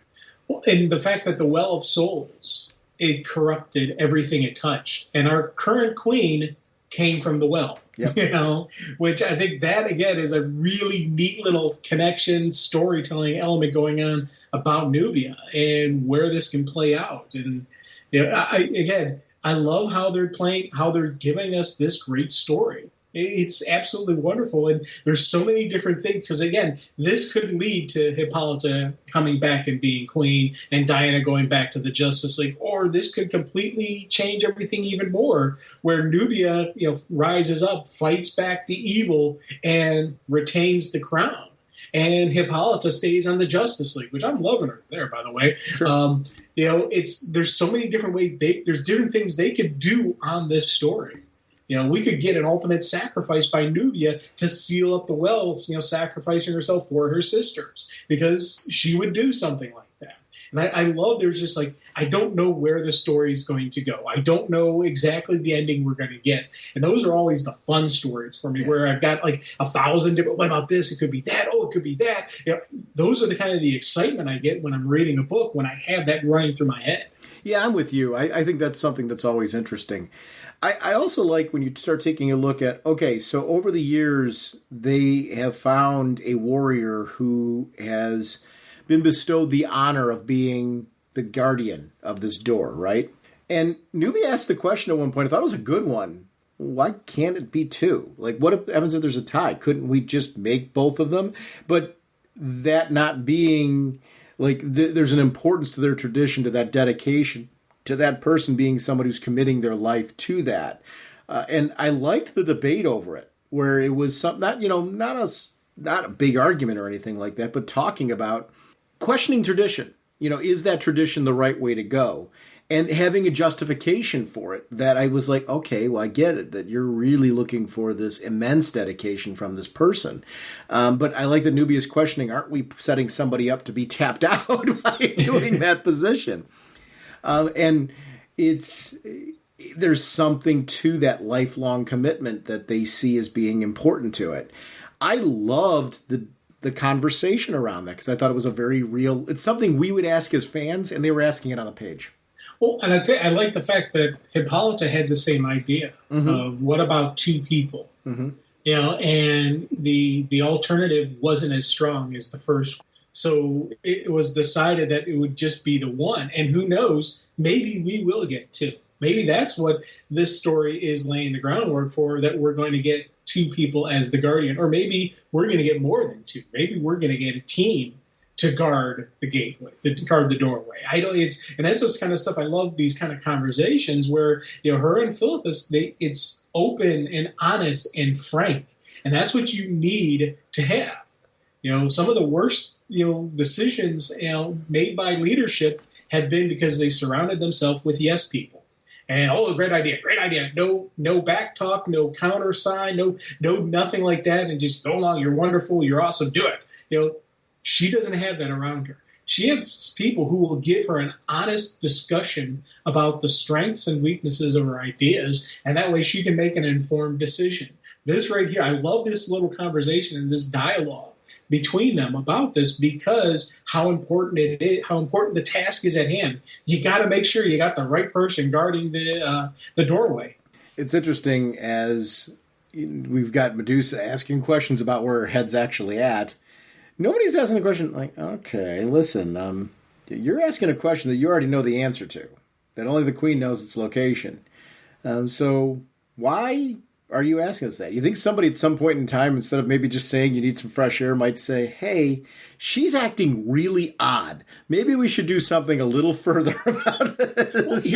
Well, and the fact that the Well of Souls, it corrupted everything it touched. And our current queen came from the well, which I think that, again, is a really neat little connection, storytelling element going on about Nubia and where this can play out. And, I love how they're giving us this great story. It's absolutely wonderful. And there's so many different things. Because, again, this could lead to Hippolyta coming back and being queen and Diana going back to the Justice League. Or this could completely change everything even more, where Nubia, rises up, fights back the evil, and retains the crown. And Hippolyta stays on the Justice League, which I'm loving her there, by the way. Sure. There's so many different ways. There's different things they could do on this story. We could get an ultimate sacrifice by Nubia to seal up the wells, sacrificing herself for her sisters, because she would do something like that. And I love, there's just I don't know where the story is going to go. I don't know exactly the ending we're going to get. And those are always the fun stories for me, where I've got 1,000 different, what about this? It could be that. Oh, it could be that. Those are the kind of the excitement I get when I'm reading a book, when I have that running through my head. Yeah, I'm with you. I think that's something that's always interesting. I also like when you start taking a look at, okay, so over the years, they have found a warrior who has been bestowed the honor of being the guardian of this door, right? And Nubia asked the question at one point, I thought it was a good one. why can't it be two? Like, what happens if there's a tie? Couldn't we just make both of them? But that not being, like, there's an importance to their tradition, to that dedication, to that person being somebody who's committing their life to that. And I liked the debate over it, where it was some, not a big argument or anything like that, but talking about questioning tradition. Is that tradition the right way to go? And having a justification for it, that I was like, okay, well, I get it, that you're really looking for this immense dedication from this person. But I like that Nubia's questioning, aren't we setting somebody up to be tapped out by doing that position? And there's something to that lifelong commitment that they see as being important to it. I loved the conversation around that, because I thought it was a very real, it's something we would ask as fans, and they were asking it on the page. Well, and I like the fact that Hippolyta had the same idea of what about two people, and the alternative wasn't as strong as the first one. So it was decided that it would just be the one, and who knows, maybe we will get two. Maybe that's what this story is laying the groundwork for, that we're going to get two people as the Guardian, or maybe we're going to get more than two. Maybe we're going to get a team to guard the gateway, to guard the doorway. And that's this kind of stuff. I love these kind of conversations where, her and Philippus, it's open and honest and frank. And that's what you need to have. Some of the worst, decisions, made by leadership have been because they surrounded themselves with yes people. And great idea. No back talk, no countersign, no nothing like that. And just go along. You're wonderful. You're awesome. Do it. She doesn't have that around her. She has people who will give her an honest discussion about the strengths and weaknesses of her ideas, and that way she can make an informed decision. This right here, I love this little conversation and this dialogue between them about this, because how important it is, how important the task is at hand. You got to make sure you got the right person guarding the doorway. It's interesting, as we've got Medusa asking questions about where her head's actually at. Nobody's asking the question like, okay, listen, you're asking a question that you already know the answer to, that only the Queen knows its location. So why are you asking us that? You think somebody at some point in time, instead of maybe just saying you need some fresh air, might say, hey, she's acting really odd. Maybe we should do something a little further about this.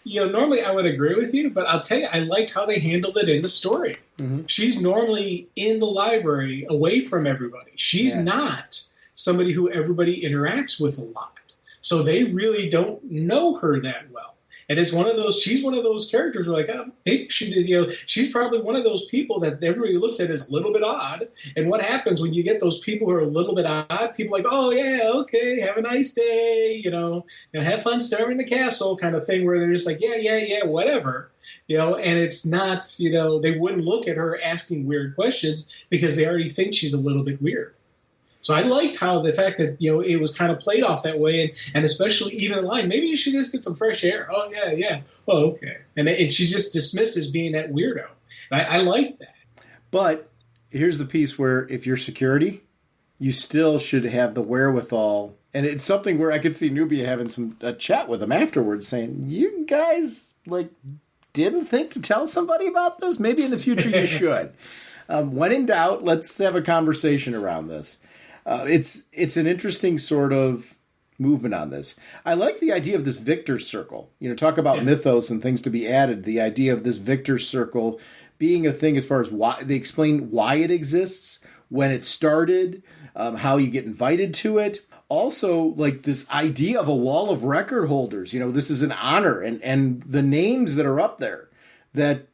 Well, normally I would agree with you, but I'll tell you, I liked how they handled it in the story. Mm-hmm. She's normally in the library away from everybody. She's not somebody who everybody interacts with a lot. So they really don't know her that well. And it's she's one of those characters where maybe she's probably one of those people that everybody looks at as a little bit odd. And what happens when you get those people who are a little bit odd? People are like, oh yeah, okay, have a nice day, have fun storming the castle kind of thing, where they're just like, yeah, whatever. And it's not, they wouldn't look at her asking weird questions because they already think she's a little bit weird. So I liked how the fact that, it was kind of played off that way, and especially even the line, maybe you should just get some fresh air. Oh, yeah. Oh, okay. And she just dismisses being that weirdo. I like that. But here's the piece where if you're security, you still should have the wherewithal. And it's something where I could see Nubia having a chat with him afterwards saying, you guys, didn't think to tell somebody about this? Maybe in the future you should. When in doubt, let's have a conversation around this. It's an interesting sort of movement on this. I like the idea of this victor's circle. Talk about mythos and things to be added. The idea of this victor's circle being a thing as far as why they explain why it exists, when it started, how you get invited to it. Also, this idea of a wall of record holders. This is an honor, and the names that are up there, that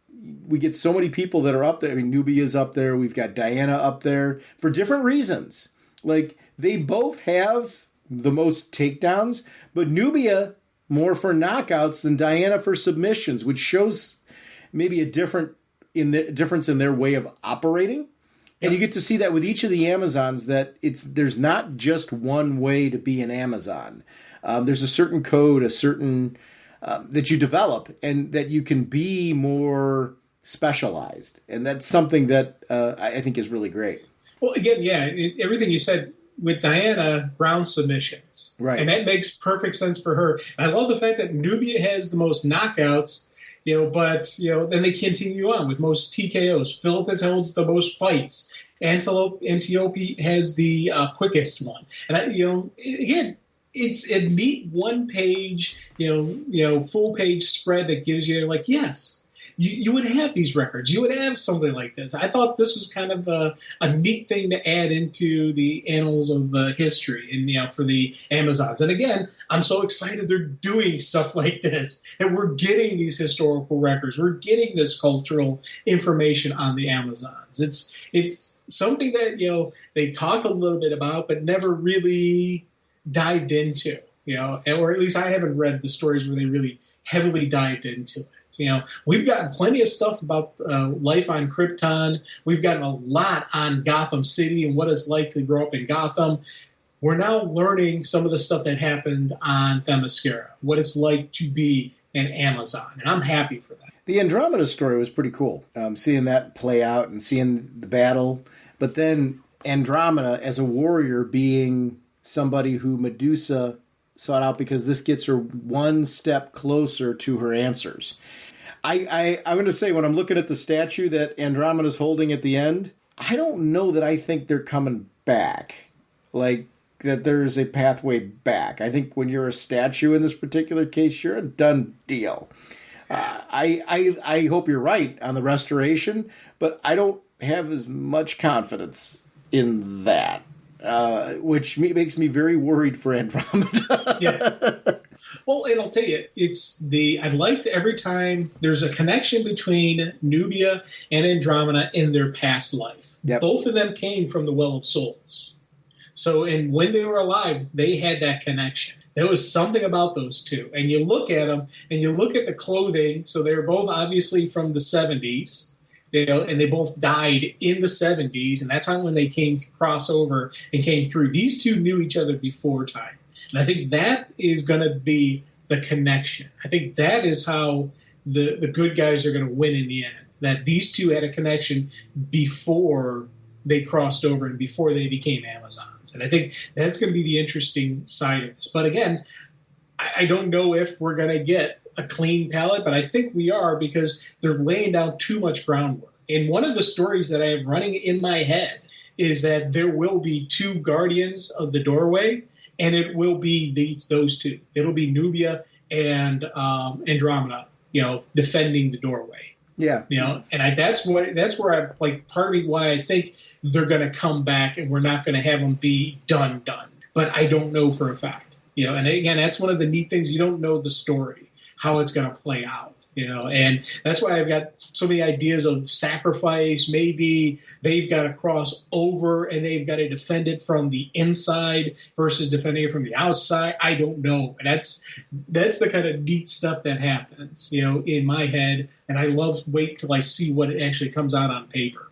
we get so many people that are up there. I mean, Nubia's up there. We've got Diana up there for different reasons. They both have the most takedowns, but Nubia more for knockouts than Diana for submissions, which shows maybe a difference in their way of operating. And you get to see that with each of the Amazons, that there's not just one way to be an Amazon. There's a certain code, a certain that you develop, and that you can be more specialized. And that's something that I think is really great. Well, again, everything you said with Diana, ground submissions. Right. And that makes perfect sense for her. And I love the fact that Nubia has the most knockouts, But then they continue on with most TKOs. Philippus holds the most fights. Antiope has the quickest one. And again, it's a neat one-page, full page spread that gives you like, yes, you would have these records. You would have something like this. I thought this was kind of a neat thing to add into the annals of history and, for the Amazons. And again, I'm so excited they're doing stuff like this, and we're getting these historical records. We're getting this cultural information on the Amazons. It's something that, they talked a little bit about, but never really dived into, or at least I haven't read the stories where they really heavily dived into it. We've gotten plenty of stuff about life on Krypton. We've gotten a lot on Gotham City and what it's like to grow up in Gotham. We're now learning some of the stuff that happened on Themyscira, what it's like to be an Amazon, and I'm happy for that. The Andromeda story was pretty cool, seeing that play out and seeing the battle, but then Andromeda as a warrior being somebody who Medusa sought out because this gets her one step closer to her answers. I'm going to say, when I'm looking at the statue that Andromeda's holding at the end, I don't know that I think they're coming back. Like, that there's a pathway back. I think when you're a statue in this particular case, you're a done deal. I hope you're right on the restoration, but I don't have as much confidence in that. Which makes me very worried for Andromeda. Yeah. Well, and I'll tell you, I liked every time there's a connection between Nubia and Andromeda in their past life. Yep. Both of them came from the Well of Souls. So, and when they were alive, they had that connection. There was something about those two. And you look at them, and you look at the clothing. So they were both obviously from the 70s. And they both died in the 70s, and that's how when they came crossover and came through. These two knew each other before time, and I think that is going to be the connection. I think that is how the good guys are going to win in the end, that these two had a connection before they crossed over and before they became Amazons. And I think that's going to be the interesting side of this. But again, I don't know if we're going to get a clean palette, but I think we are, because they're laying down too much groundwork. And one of the stories that I have running in my head is that there will be two guardians of the doorway, and it will be those two. It'll be Nubia and Andromeda, defending the doorway. Yeah. And that's where I like, part of me why I think they're going to come back, and we're not going to have them be done. But I don't know for a fact. And again, that's one of the neat things. You don't know the story, how it's going to play out, and that's why I've got so many ideas of sacrifice. Maybe they've got to cross over and they've got to defend it from the inside versus defending it from the outside. I don't know. And that's the kind of neat stuff that happens, in my head. And I wait till I see what it actually comes out on paper.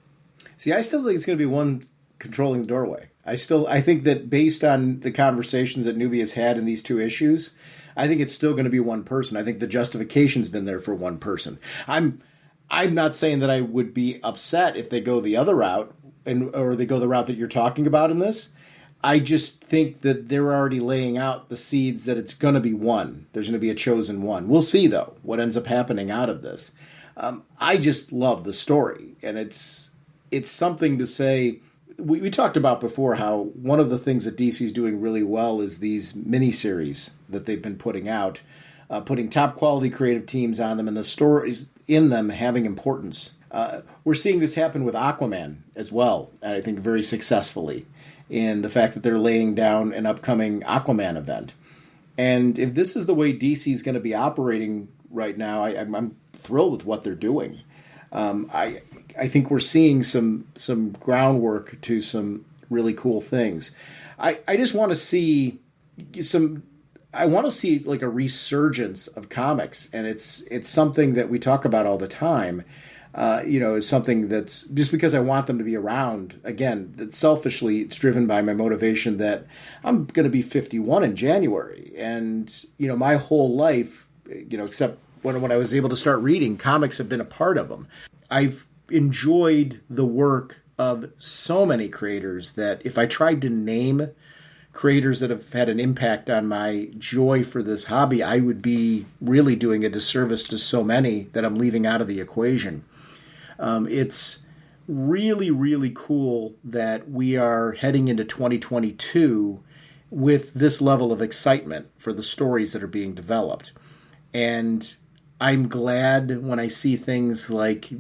See, I still think it's going to be one controlling the doorway. I think that based on the conversations that Nubia's had in these two issues, I think it's still going to be one person. I think the justification's been there for one person. I'm not saying that I would be upset if they go the other route or they go the route that you're talking about in this. I just think that they're already laying out the seeds that it's going to be one. There's going to be a chosen one. We'll see, though, what ends up happening out of this. I just love the story, and it's something to say. We talked about before how one of the things that DC's doing really well is these miniseries that they've been putting out, putting top quality creative teams on them, and the stories in them having importance. We're seeing this happen with Aquaman as well, and I think very successfully, in the fact that they're laying down an upcoming Aquaman event. And if this is the way DC is going to be operating right now, I'm thrilled with what they're doing. I think we're seeing some groundwork to some really cool things. I just want to see like a resurgence of comics, and it's something that we talk about all the time. Is something that's just because I want them to be around. Again, that selfishly, it's driven by my motivation that I'm going to be 51 in January, and my whole life, except when I was able to start reading, comics have been a part of them. I've enjoyed the work of so many creators that if I tried to name creators that have had an impact on my joy for this hobby, I would be really doing a disservice to so many that I'm leaving out of the equation. It's really, really cool that we are heading into 2022 with this level of excitement for the stories that are being developed. And I'm glad when I see things like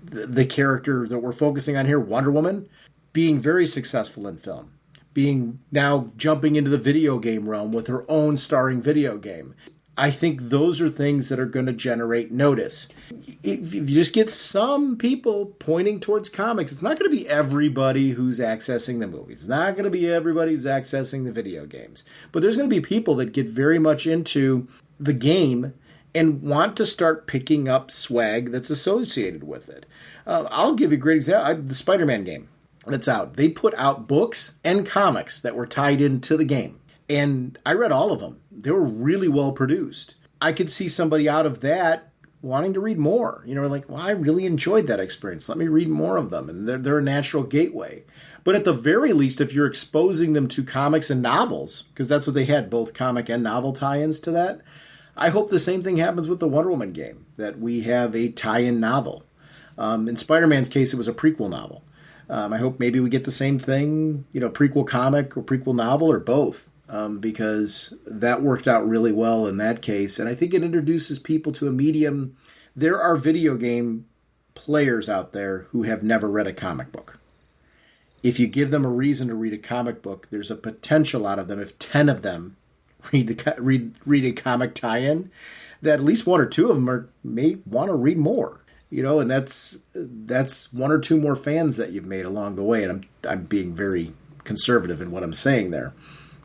the character that we're focusing on here, Wonder Woman, being very successful in film, being now jumping into the video game realm with her own starring video game. I think those are things that are going to generate notice. If you just get some people pointing towards comics, it's not going to be everybody who's accessing the movies. It's not going to be everybody who's accessing the video games. But there's going to be people that get very much into the game and want to start picking up swag that's associated with it. I'll give you a great example. The Spider-Man game that's out. They put out books and comics that were tied into the game. And I read all of them. They were really well produced. I could see somebody out of that wanting to read more. You know, like, well, I really enjoyed that experience. Let me read more of them. And they're a natural gateway. But at the very least, if you're exposing them to comics and novels, because that's what they had, both comic and novel tie-ins to that, I hope the same thing happens with the Wonder Woman game, that we have a tie-in novel. In Spider-Man's case, it was a prequel novel. I hope maybe we get the same thing, prequel comic or prequel novel or both. Because that worked out really well in that case. And I think it introduces people to a medium. There are video game players out there who have never read a comic book. If you give them a reason to read a comic book, there's a potential out of them, if 10 of them read a comic tie-in, that at least 1 or 2 of them may want to read more. And that's 1 or 2 more fans that you've made along the way. And I'm being very conservative in what I'm saying there.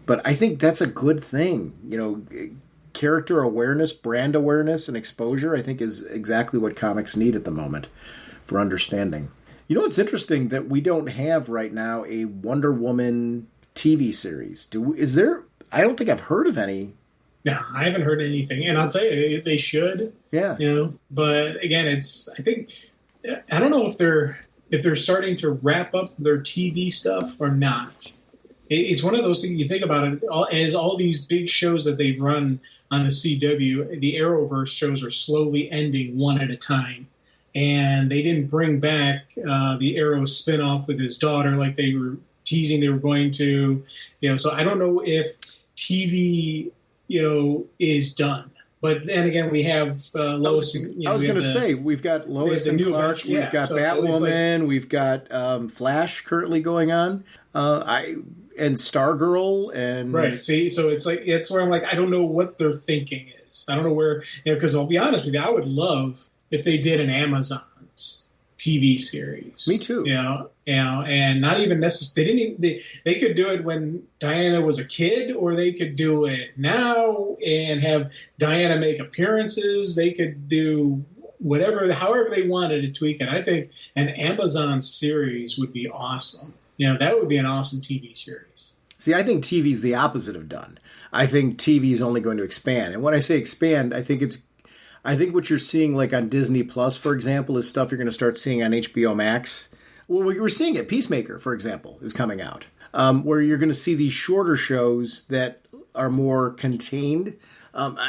But I think that's a good thing. Character awareness, brand awareness, and exposure, I think, is exactly what comics need at the moment for understanding. It's interesting that we don't have right now a Wonder Woman TV series. Is there? I don't think I've heard of any. No, I haven't heard anything. And I'll tell you, they should. Yeah. But again, I don't know if they're starting to wrap up their TV stuff or not. It's one of those things, you think about it, as all these big shows that they've run on the CW, the Arrowverse shows are slowly ending one at a time. And they didn't bring back the Arrow spinoff with his daughter like they were teasing they were going to. So I don't know if TV, is done. But then again, we have Lois. I was going to say, we've got Lois and Clark, we've got Batwoman, we've got Flash currently going on. And Stargirl and right. See, so it's where I'm like, I don't know what their thinking is. I don't know where, because I'll be honest with you, I would love if they did an Amazon's TV series. Me too. And not even necessarily. They could do it when Diana was a kid, or they could do it now and have Diana make appearances. They could do however they wanted to tweak it. I think an Amazon series would be awesome. That would be an awesome TV series. See, I think TV is the opposite of done. I think TV is only going to expand. And when I say expand, I think what you're seeing like on Disney Plus, for example, is stuff you're going to start seeing on HBO Max. Well, we were seeing it. Peacemaker, for example, is coming out, where you're going to see these shorter shows that are more contained.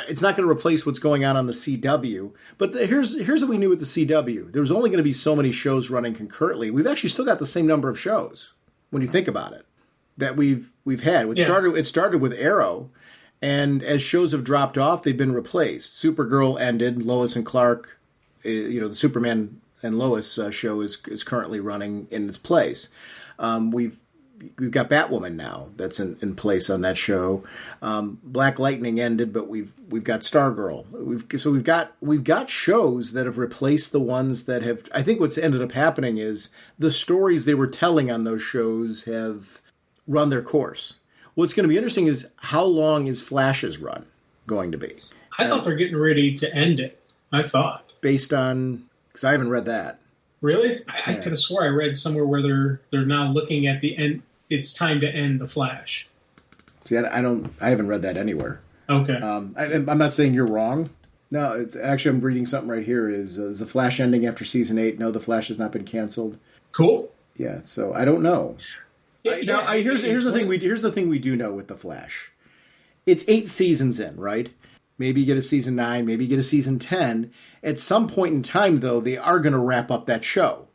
It's not going to replace what's going on the CW. But here's what we knew with the CW. There was only going to be so many shows running concurrently. We've actually still got the same number of shows, when you think about it, that we've had. It started with Arrow, and as shows have dropped off, they've been replaced. Supergirl ended. Lois and Clark, the Superman and Lois show is currently running in its place. We've got Batwoman now that's in place on that show. Black Lightning ended, but we've got Stargirl. We've got shows that have replaced the ones that have. I think what's ended up happening is the stories they were telling on those shows have run their course. What's going to be interesting is how long is Flash's run going to be? I thought they're getting ready to end it. I thought based on because I haven't read that. Really, I could have swore I read somewhere where they're now looking at the end. It's time to end the Flash. See, I haven't read that anywhere. Okay. I'm not saying you're wrong. No, it's actually I'm reading something right here. Is the Flash ending after season 8? No, the Flash has not been canceled. Cool. Yeah, so I don't know. Here's the thing we do know with The Flash. It's 8 seasons in, right? Maybe you get a season 9, maybe you get a season 10. At some point in time, though, they are going to wrap up that show.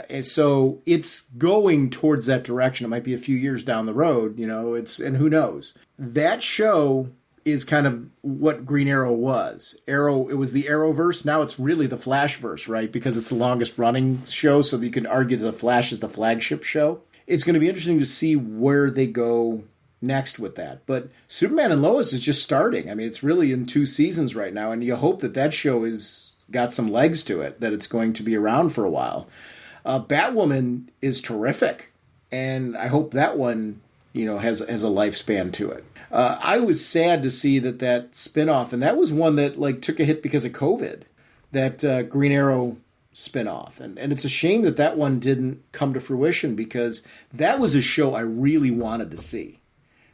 And so it's going towards that direction. It might be a few years down the road, and who knows. That show is kind of what Green Arrow was. It was the Arrowverse. Now it's really the Flashverse, right? Because it's the longest running show, so you can argue that the Flash is the flagship show. It's going to be interesting to see where they go next with that. But Superman and Lois is just starting. I mean, it's really in 2 seasons right now, and you hope that show is got some legs to it, that it's going to be around for a while. Batwoman is terrific, and I hope that one, has a lifespan to it. I was sad to see that spinoff, and that was one that took a hit because of COVID, that Green Arrow spinoff, and it's a shame that one didn't come to fruition, because that was a show I really wanted to see.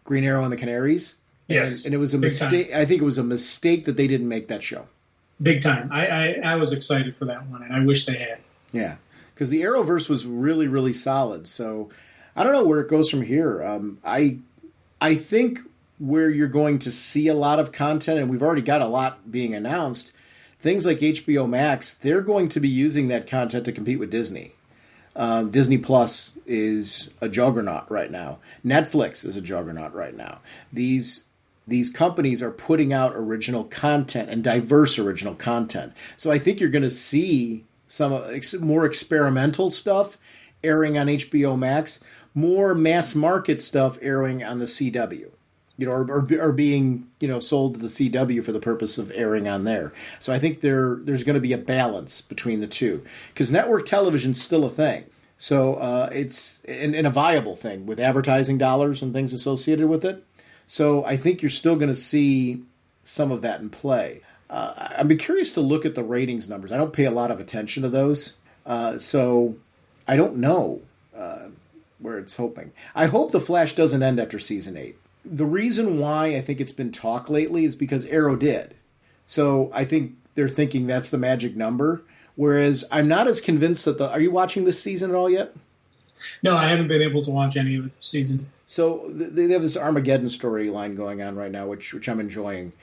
Green Arrow and the Canaries. Yes, and it was a mistake. I think it was a mistake that they didn't make that show. Big time. I was excited for that one, and I wish they had. Yeah, because the Arrowverse was really, really solid. So I don't know where it goes from here. I think where you're going to see a lot of content, and we've already got a lot being announced, things like HBO Max, they're going to be using that content to compete with Disney. Disney Plus is a juggernaut right now. Netflix is a juggernaut right now. These companies are putting out original content and diverse original content. So I think you're going to see some more experimental stuff airing on HBO Max, more mass market stuff airing on the CW. Or being, sold to the CW for the purpose of airing on there. So I think there's going to be a balance between the two, because network television's still a thing. So it's and a viable thing with advertising dollars and things associated with it. So I think you're still going to see some of that in play. I'd be curious to look at the ratings numbers. I don't pay a lot of attention to those, so I don't know where it's hoping. I hope The Flash doesn't end after season 8. The reason why I think it's been talk lately is because Arrow did. So I think they're thinking that's the magic number. Whereas I'm not as convinced that are you watching this season at all yet? No, I haven't been able to watch any of it this season. So they have this Armageddon storyline going on right now, which I'm enjoying.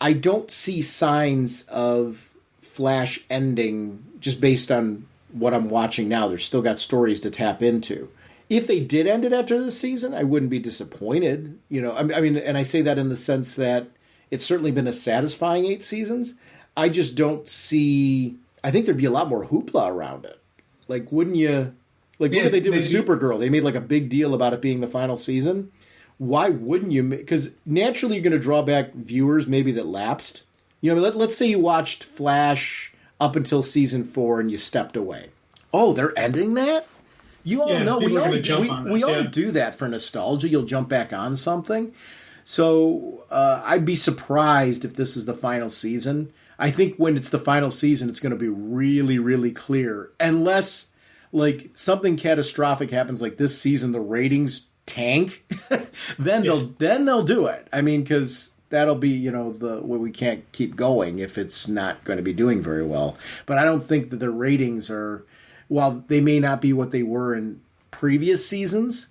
I don't see signs of Flash ending just based on what I'm watching now. They've still got stories to tap into. If they did end it after this season, I wouldn't be disappointed. I mean, and I say that in the sense that it's certainly been a satisfying 8 seasons. I just don't see. I think there'd be a lot more hoopla around it. Wouldn't you? Look what they did with Supergirl. They made a big deal about it being the final season. Why wouldn't you? Because naturally you're going to draw back viewers maybe that lapsed. Let's say you watched Flash up until season 4 and you stepped away. Oh, they're ending that? You all know we all do that for nostalgia. You'll jump back on something. So I'd be surprised if this is the final season. I think when it's the final season, it's going to be really, really clear. Unless something catastrophic happens like this season, the ratings tank, then they'll do it. I mean, because that'll be we can't keep going if it's not going to be doing very well. But I don't think that the ratings are. While they may not be what they were in previous seasons,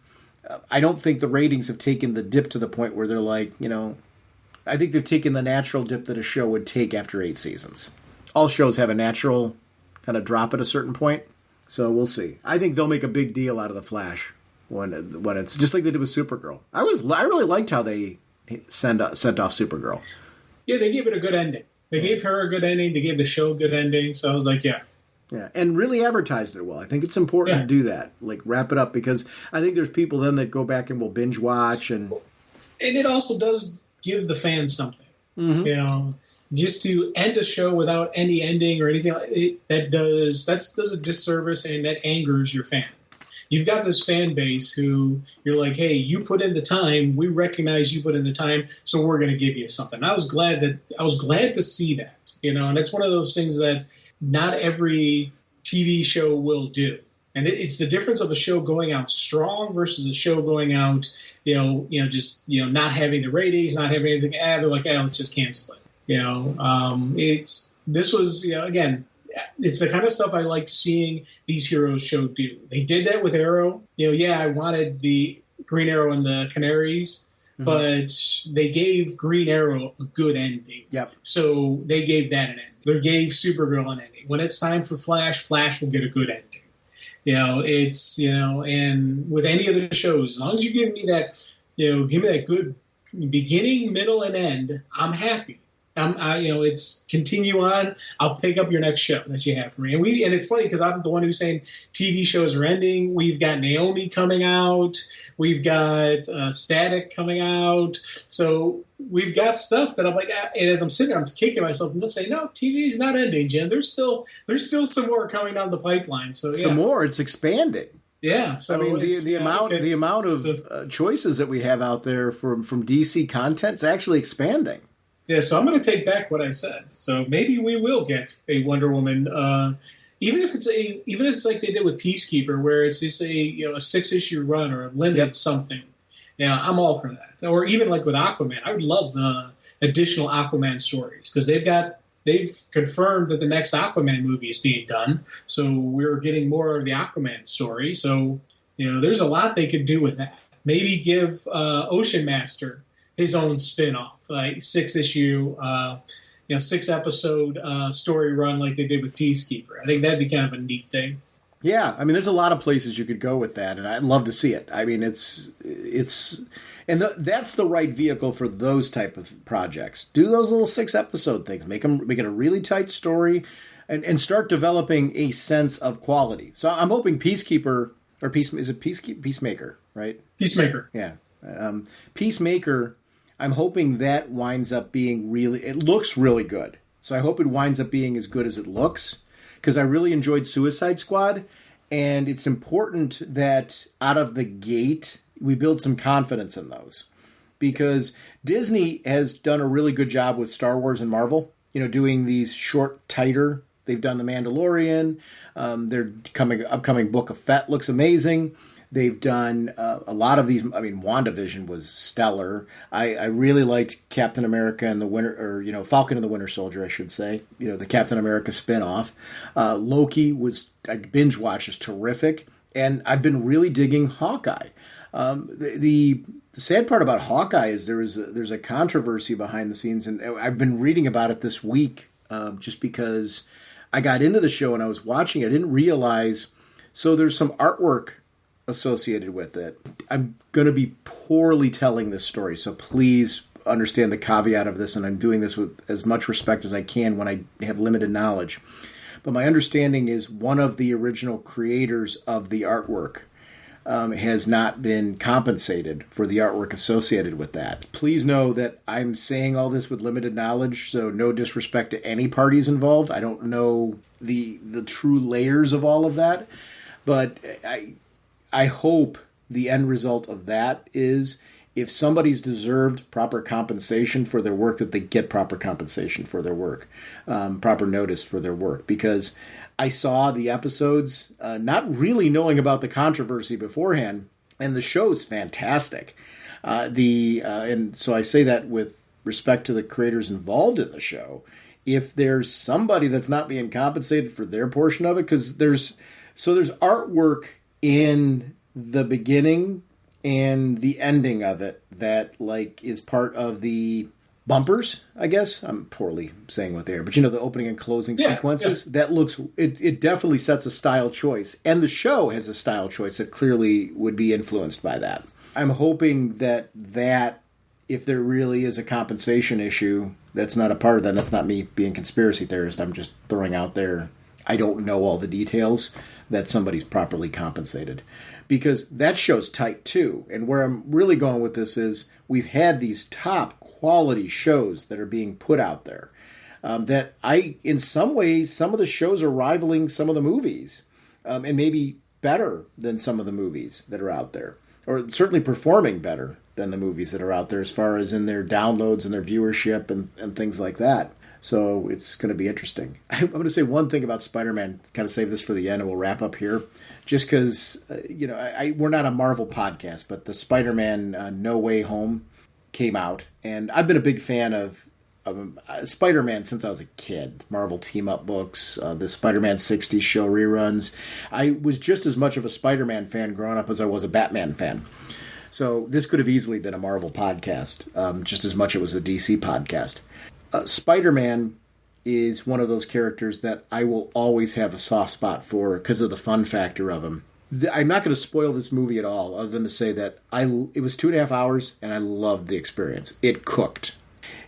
I don't think the ratings have taken the dip to the point where they're I think they've taken the natural dip that a show would take after 8 seasons. All shows have a natural kind of drop at a certain point, so we'll see. I think they'll make a big deal out of The Flash when it's just like they did with Supergirl. I really liked how they sent off Supergirl. Yeah, they gave it a good ending. They gave her a good ending. They gave the show a good ending. So I was like, yeah. Yeah, and really advertised it well. I think it's important to do that, wrap it up, because I think there's people then that go back and will binge watch, and it also does give the fans something. Mm-hmm. Just to end a show without any ending or anything that does a disservice, and that angers your fan. You've got this fan base who you're like, hey, you put in the time, we recognize you put in the time, so we're going to give you something. I was glad to see that, and that's one of those things that not every TV show will do. And it's the difference of a show going out strong versus a show going out, not having the ratings, not having anything. They're like, let's just cancel it. This was, again, it's the kind of stuff I like seeing these heroes show do. They did that with Arrow. I wanted the Green Arrow and the Canaries, but they gave Green Arrow a good ending. Yep. So they gave that an ending. They gave Supergirl an ending. When it's time for Flash, Flash will get a good ending. And with any of the shows, as long as you give me that, give me that good beginning, middle, and end, I'm happy. It's continue on. I'll take up your next show that you have for me. And it's funny because I'm the one who's saying TV shows are ending. We've got Naomi coming out. We've got Static coming out. So we've got stuff that I'm like, and as I'm sitting there, I'm kicking myself and just saying, no, TV is not ending, Jim. There's still some more coming down the pipeline. So some more. It's expanding. Yeah, so I mean the amount of choices that we have out there from DC content is actually expanding. Yeah, so I'm going to take back what I said. So maybe we will get a Wonder Woman, even if it's like they did with Peacekeeper, where it's just a 6-issue run or a limited something. Yeah, I'm all for that. Or even like with Aquaman, I would love additional Aquaman stories because they've confirmed that the next Aquaman movie is being done. So we're getting more of the Aquaman story. So there's a lot they could do with that. Maybe give Ocean Master his own spin-off, like 6-issue, 6-episode story run like they did with Peacekeeper. I think that'd be kind of a neat thing. Yeah, I mean, there's a lot of places you could go with that, and I'd love to see it. I mean, that's the right vehicle for those type of projects. Do those little 6-episode things, make it a really tight story, and start developing a sense of quality. So I'm hoping Peacekeeper or Peacemaker, right? Peacemaker, yeah, Peacemaker. I'm hoping that winds up being it looks really good. So I hope it winds up being as good as it looks, because I really enjoyed Suicide Squad, and it's important that out of the gate we build some confidence in those, because Disney has done a really good job with Star Wars and Marvel, doing these short, tighter. They've done The Mandalorian. Their upcoming Book of Fett looks amazing. They've done a lot of these. I mean, WandaVision was stellar. I really liked Captain America and Falcon and the Winter Soldier, I should say. The Captain America spinoff. Loki I binge watched, is terrific, and I've been really digging Hawkeye. The sad part about Hawkeye is there's a controversy behind the scenes, and I've been reading about it this week just because I got into the show and I was watching it. I didn't realize. So there's some artwork associated with it. I'm going to be poorly telling this story, so please understand the caveat of this, and I'm doing this with as much respect as I can when I have limited knowledge. But my understanding is one of the original creators of the artwork has not been compensated for the artwork associated with that. Please know that I'm saying all this with limited knowledge, so no disrespect to any parties involved. I don't know the true layers of all of that, but I hope the end result of that is if somebody's deserved proper compensation for their work, that they get proper compensation for their work, proper notice for their work. Because I saw the episodes not really knowing about the controversy beforehand, and the show's fantastic. And so I say that with respect to the creators involved in the show. If there's somebody that's not being compensated for their portion of it, because there's artwork in the beginning and the ending of it that is part of the bumpers, I guess. I'm poorly saying what they are, but the opening and closing sequences, that looks, it definitely sets a style choice, and the show has a style choice that clearly would be influenced by that. I'm hoping that if there really is a compensation issue, that's not a part of that. That's not me being conspiracy theorist. I'm just throwing out there, I don't know all the details, that somebody's properly compensated. Because that show's tight too. And where I'm really going with this is we've had these top quality shows that are being put out there. That in some ways, some of the shows are rivaling some of the movies. And maybe better than some of the movies that are out there. Or certainly performing better than the movies that are out there as far as in their downloads and their viewership and things like that. So it's going to be interesting. I'm going to say one thing about Spider-Man, kind of save this for the end, and we'll wrap up here. Just because, we're not a Marvel podcast, but the Spider-Man No Way Home came out. And I've been a big fan of Spider-Man since I was a kid. Marvel team-up books, the Spider-Man 60 show reruns. I was just as much of a Spider-Man fan growing up as I was a Batman fan. So this could have easily been a Marvel podcast, just as much it was a DC podcast. Spider-Man is one of those characters that I will always have a soft spot for because of the fun factor of him. I'm not going to spoil this movie at all, other than to say that it was 2.5 hours, and I loved the experience. It cooked.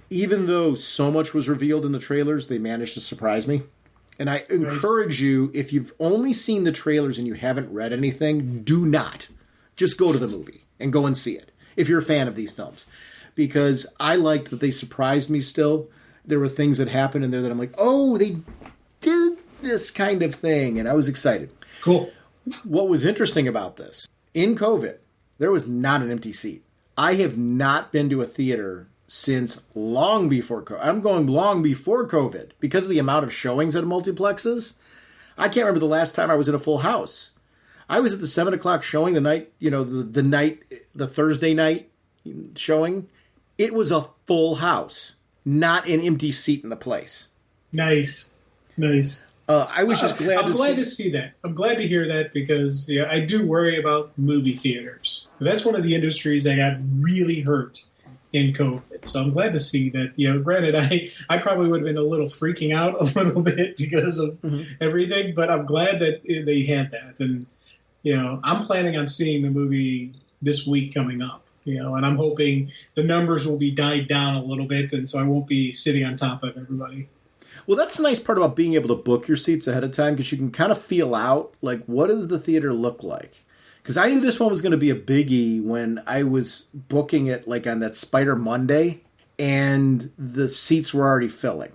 Even though so much was revealed in the trailers, they managed to surprise me. And I encourage you, if you've only seen the trailers and you haven't read anything, do not. Just go to the movie and go and see it, if you're a fan of these films. Because I liked that they surprised me still. There were things that happened in there that I'm like, oh, they did this kind of thing, and I was excited. Cool. What was interesting about this, in COVID, there was not an empty seat. I have not been to a theater since long before COVID. I'm going long before COVID because of the amount of showings at multiplexes. I can't remember the last time I was in a full house. I was at the 7 o'clock showing the night, the Thursday night showing. It was a full house, not an empty seat in the place. Nice. I was just glad to see that. I'm glad to hear that because I do worry about movie theaters. Because that's one of the industries that got really hurt in COVID. So I'm glad to see that, granted, I probably would have been a little freaking out a little bit because of everything, but I'm glad that they had that. And, I'm planning on seeing the movie this week coming up, and I'm hoping the numbers will be died down a little bit. And so I won't be sitting on top of everybody. Well, that's the nice part about being able to book your seats ahead of time because you can kind of feel out, like, what does the theater look like? Because I knew this one was going to be a biggie when I was booking it, like, on that Spider Monday, and the seats were already filling.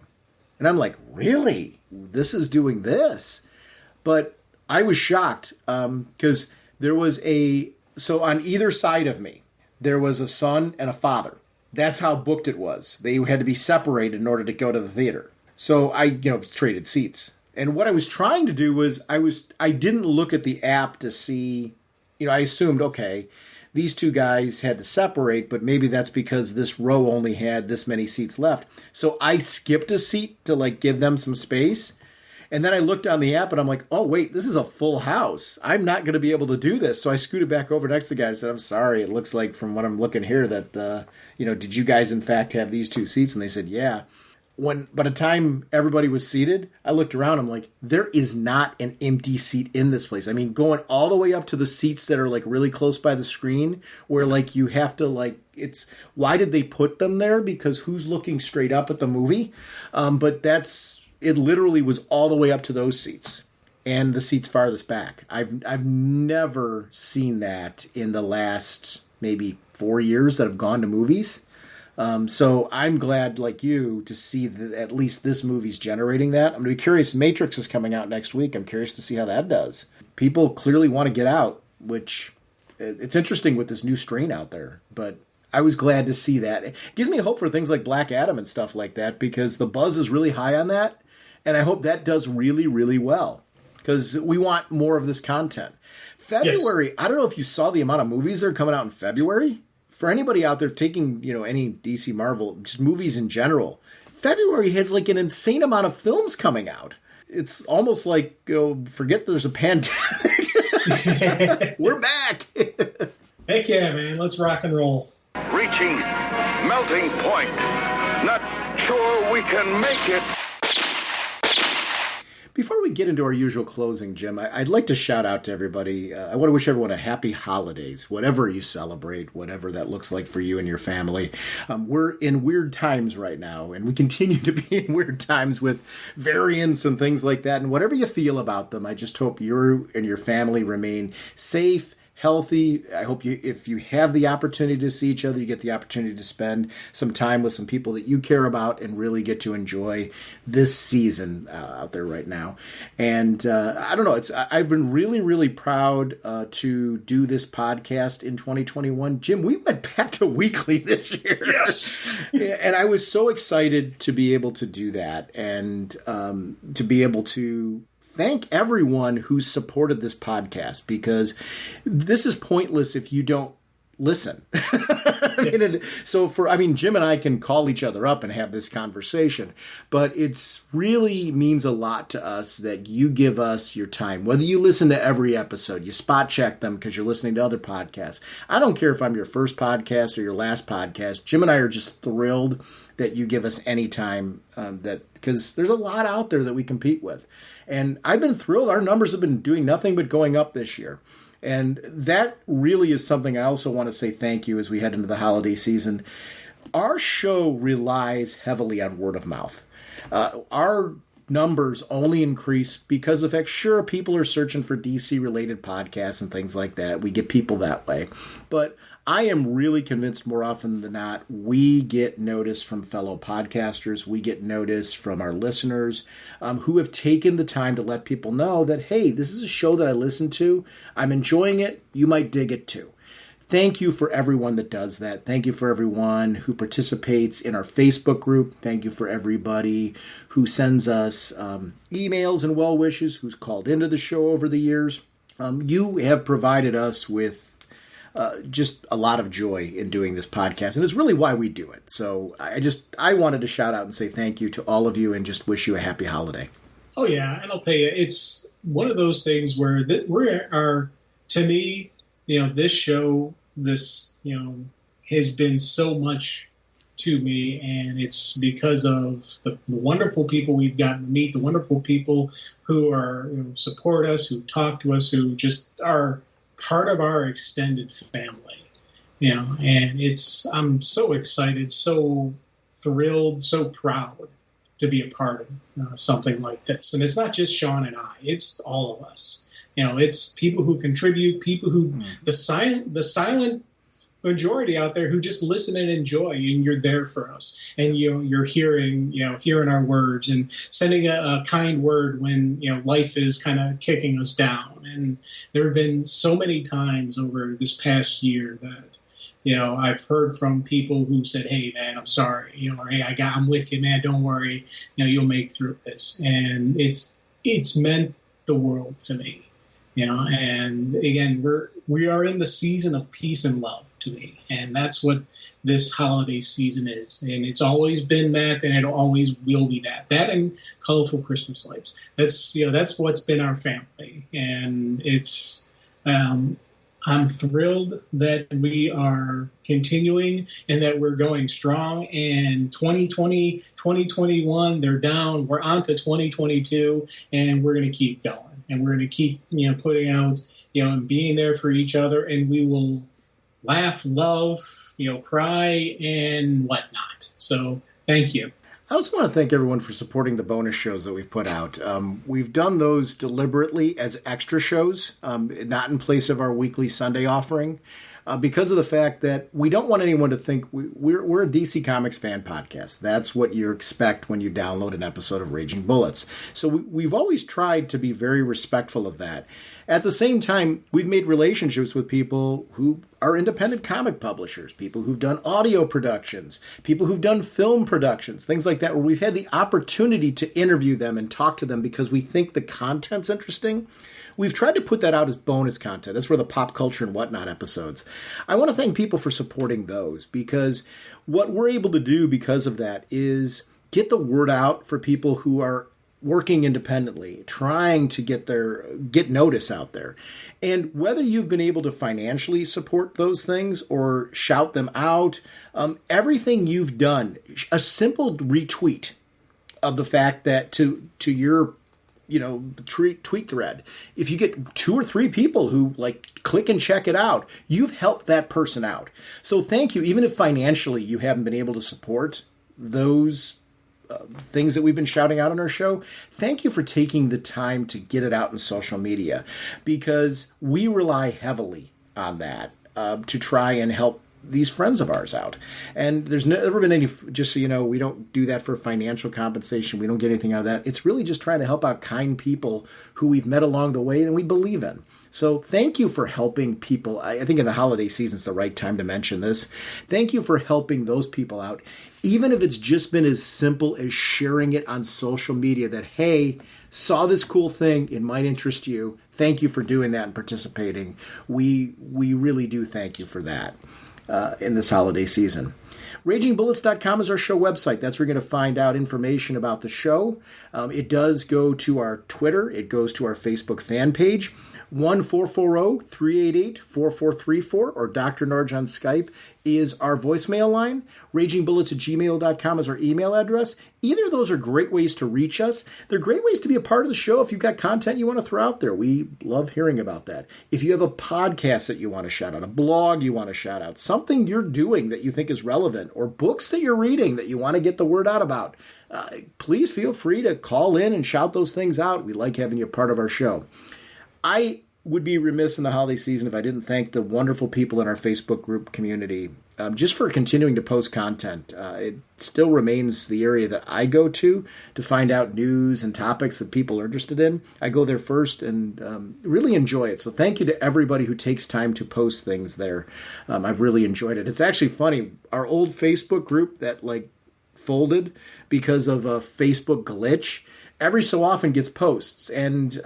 And I'm like, really? This is doing this? But I was shocked because there was so on either side of me, there was a son and a father. That's how booked it was. They had to be separated in order to go to the theater. So I, traded seats. And what I was trying to do was I didn't look at the app to see, I assumed, okay, these two guys had to separate, but maybe that's because this row only had this many seats left. So I skipped a seat to give them some space. And then I looked on the app and I'm like, oh, wait, this is a full house. I'm not going to be able to do this. So I scooted back over next to the guy and said, I'm sorry. It looks like from what I'm looking here that, did you guys in fact have these two seats? And they said, yeah. By the time everybody was seated, I looked around. I'm like, there is not an empty seat in this place. I mean, going all the way up to the seats that are really close by the screen where you have to it's why did they put them there? Because who's looking straight up at the movie? But it literally was all the way up to those seats and the seats farthest back. I've never seen that in the last maybe 4 years that I've gone to movies. So I'm glad, like you, to see that at least this movie's generating that. I'm going to be curious. Matrix is coming out next week. I'm curious to see how that does. People clearly want to get out, which it's interesting with this new strain out there. But I was glad to see that. It gives me hope for things like Black Adam and stuff like that because the buzz is really high on that. And I hope that does really, really well because we want more of this content. February, yes. I don't know if you saw the amount of movies that are coming out in February. For anybody out there taking, any DC Marvel, just movies in general, February has an insane amount of films coming out. It's almost like, forget there's a pandemic. We're back. Heck yeah, man. Let's rock and roll. Reaching melting point. Not sure we can make it. Before we get into our usual closing, Jim, I'd like to shout out to everybody. I want to wish everyone a happy holidays, whatever you celebrate, whatever that looks like for you and your family. We're in weird times right now, and we continue to be in weird times with variants and things like that. And whatever you feel about them, I just hope you and your family remain safe, healthy. I hope if you have the opportunity to see each other, you get the opportunity to spend some time with some people that you care about and really get to enjoy this season out there right now. And I don't know, I've been really, really proud to do this podcast in 2021. Jim, we went back to weekly this year. Yes. And I was so excited to be able to do that and to be able to thank everyone who supported this podcast because this is pointless if you don't listen. Jim and I can call each other up and have this conversation, but it's really means a lot to us that you give us your time, whether you listen to every episode, you spot check them because you're listening to other podcasts. I don't care if I'm your first podcast or your last podcast. Jim and I are just thrilled that you give us any time, because there's a lot out there that we compete with. And I've been thrilled. Our numbers have been doing nothing but going up this year. And that really is something I also want to say thank you as we head into the holiday season. Our show relies heavily on word of mouth. Our numbers only increase because of the fact, sure, people are searching for DC-related podcasts and things like that. We get people that way. But I am really convinced more often than not, we get notice from fellow podcasters. We get notice from our listeners who have taken the time to let people know that, hey, this is a show that I listen to. I'm enjoying it. You might dig it too. Thank you for everyone that does that. Thank you for everyone who participates in our Facebook group. Thank you for everybody who sends us emails and well wishes, who's called into the show over the years. You have provided us with just a lot of joy in doing this podcast, and it's really why we do it. So I wanted to shout out and say thank you to all of you and just wish you a happy holiday. Oh yeah, and I'll tell you, it's one of those things where to me, this show, has been so much to me, and it's because of the wonderful people we've gotten to meet, the wonderful people who are support us, who talk to us, who just are part of our extended family, and I'm so excited, so thrilled, so proud to be a part of something like this. And it's not just Sean and I, it's all of us. It's people who contribute, people who, the silent majority out there who just listen and enjoy, and you're there for us, and you're hearing our words and sending a kind word when life is kind of kicking us down. And there have been so many times over this past year that I've heard from people who said, "Hey man, I'm sorry," or "Hey, I'm with you, man. Don't worry, you'll make through this." And it's meant the world to me. And again, we are in the season of peace and love to me, and that's what this holiday season is. And it's always been that, and it always will be that. That and colorful Christmas lights. That's what's been our family, and it's. I'm thrilled that we are continuing and that we're going strong. And 2020, 2021, they're down. We're on to 2022, and we're going to keep going. And we're going to keep, putting out, and being there for each other. And we will laugh, love, cry, and whatnot. So thank you. I also want to thank everyone for supporting the bonus shows that we've put out. We've done those deliberately as extra shows, not in place of our weekly Sunday offering, because of the fact that we don't want anyone to think we're a DC Comics fan podcast. That's what you expect when you download an episode of Raging Bullets. So we've always tried to be very respectful of that. At the same time, we've made relationships with people who are independent comic publishers, people who've done audio productions, people who've done film productions, things like that, where we've had the opportunity to interview them and talk to them because we think the content's interesting. We've tried to put that out as bonus content. That's where the pop culture and whatnot episodes. I want to thank people for supporting those, because what we're able to do because of that is get the word out for people who are working independently, trying to get notice out there. And whether you've been able to financially support those things or shout them out, everything you've done, a simple retweet of the fact that to your tweet thread, if you get 2 or 3 people who click and check it out, you've helped that person out. So thank you. Even if financially you haven't been able to support those things that we've been shouting out on our show, thank you for taking the time to get it out in social media, because we rely heavily on that to try and help these friends of ours out. And there's never been any, just so you know, we don't do that for financial compensation. We don't get anything out of that. It's really just trying to help out kind people who we've met along the way and we believe in. So thank you for helping people. I think in the holiday season is the right time to mention this. Thank you for helping those people out, even if it's just been as simple as sharing it on social media that, hey, saw this cool thing, it might interest you. Thank you for doing that and participating. We really do thank you for that in this holiday season. RagingBullets.com is our show website. That's where you're going to find out information about the show. It does go to our Twitter. It goes to our Facebook fan page. 1-440-388-4434 or drnorge on Skype is our voicemail line. RagingBullets@gmail.com is our email address. Either of those are great ways to reach us. They're great ways to be a part of the show if you've got content you want to throw out there. We love hearing about that. If you have a podcast that you want to shout out, a blog you want to shout out, something you're doing that you think is relevant, or books that you're reading that you want to get the word out about, please feel free to call in and shout those things out. We like having you a part of our show. I would be remiss in the holiday season if I didn't thank the wonderful people in our Facebook group community just for continuing to post content. It still remains the area that I go to find out news and topics that people are interested in. I go there first and really enjoy it. So thank you to everybody who takes time to post things there. I've really enjoyed it. It's actually funny. Our old Facebook group that folded because of a Facebook glitch every so often gets posts. And,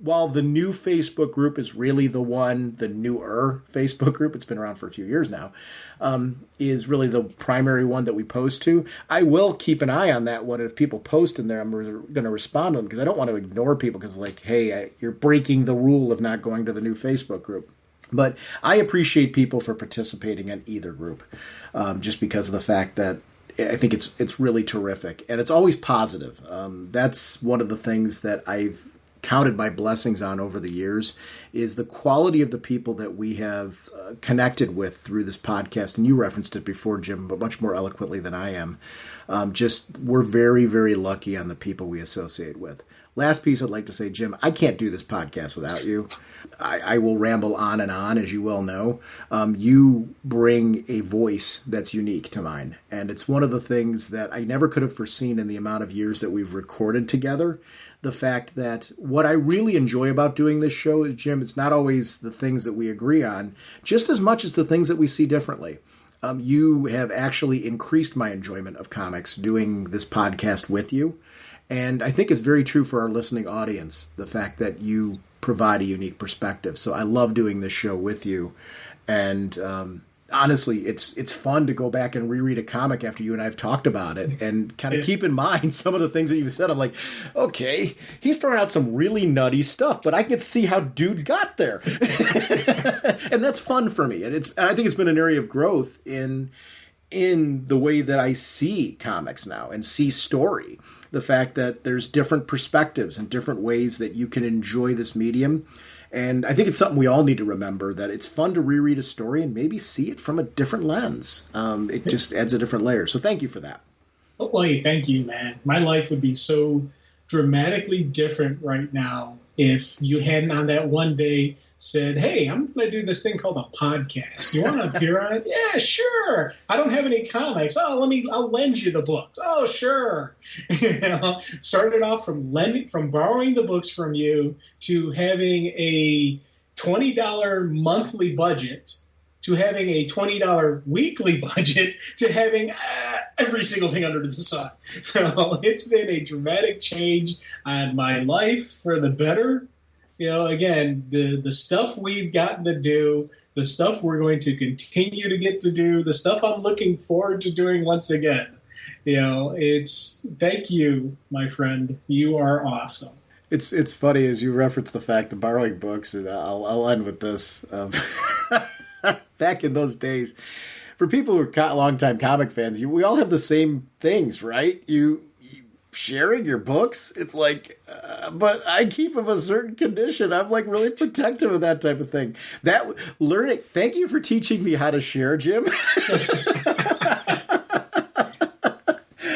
while the new Facebook group is really the newer Facebook group, it's been around for a few years now, is really the primary one that we post to. I will keep an eye on that one. If people post in there, I'm going to respond to them because I don't want to ignore people because hey, you're breaking the rule of not going to the new Facebook group. But I appreciate people for participating in either group just because of the fact that I think it's really terrific. And it's always positive. That's one of the things that I've counted my blessings on over the years is the quality of the people that we have connected with through this podcast. And you referenced it before, Jim, but much more eloquently than I am. We're very, very lucky on the people we associate with. Last piece I'd like to say, Jim, I can't do this podcast without you. I will ramble on and on, as you well know. You bring a voice that's unique to mine. And it's one of the things that I never could have foreseen in the amount of years that we've recorded together. The fact that what I really enjoy about doing this show is, Jim, it's not always the things that we agree on, just as much as the things that we see differently. You have actually increased my enjoyment of comics doing this podcast with you. And I think it's very true for our listening audience, the fact that you provide a unique perspective. So I love doing this show with you. And honestly, it's fun to go back and reread a comic after you and I have talked about it and kind of keep in mind some of the things that you've said. I'm like, okay, he's throwing out some really nutty stuff, but I can see how dude got there. And that's fun for me. And I think it's been an area of growth in the way that I see comics now and see story. The fact that there's different perspectives and different ways that you can enjoy this medium. And I think it's something we all need to remember, that it's fun to reread a story and maybe see it from a different lens. It just adds a different layer. So thank you for that. Well, hey, thank you, man. My life would be so dramatically different right now if you hadn't on that one day said, hey, I'm going to do this thing called a podcast. You want to appear on it? Yeah, sure. I don't have any comics. I'll lend you the books. Oh, sure. Started off from borrowing the books from you to having a $20 monthly budget to having a $20 weekly budget to having every single thing under the sun. So it's been a dramatic change on my life for the better. Again, the stuff we've gotten to do, the stuff we're going to continue to get to do, the stuff I'm looking forward to doing once again. Thank you, my friend. You are awesome. It's funny as you reference the fact of borrowing books, and I'll end with this. Back in those days, for people who are longtime comic fans, we all have the same things, right? You sharing your books, it's like, but I keep them a certain condition. I'm really protective of that type of thing. Thank you for teaching me how to share, Jim.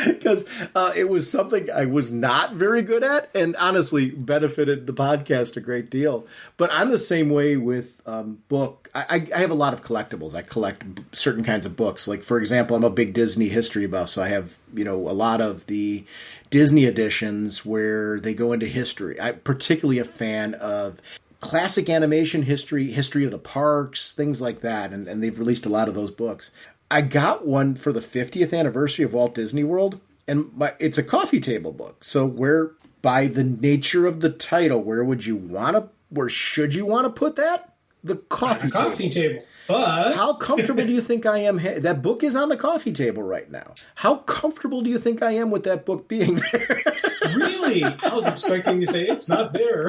Because it was something I was not very good at and honestly benefited the podcast a great deal. But I'm the same way with book. I have a lot of collectibles. I collect certain kinds of books. Like, for example, I'm a big Disney history buff, so I have, a lot of the Disney editions where they go into history. I'm particularly a fan of classic animation history of the parks, things like that, and they've released a lot of those books. I got one for the 50th anniversary of Walt Disney World, and it's a coffee table book. So where by the nature of the title, where should you want to put that? The coffee table. But how comfortable do you think I am? That book is on the coffee table right now. How comfortable do you think I am with that book being there? Really? I was expecting you to say it's not there.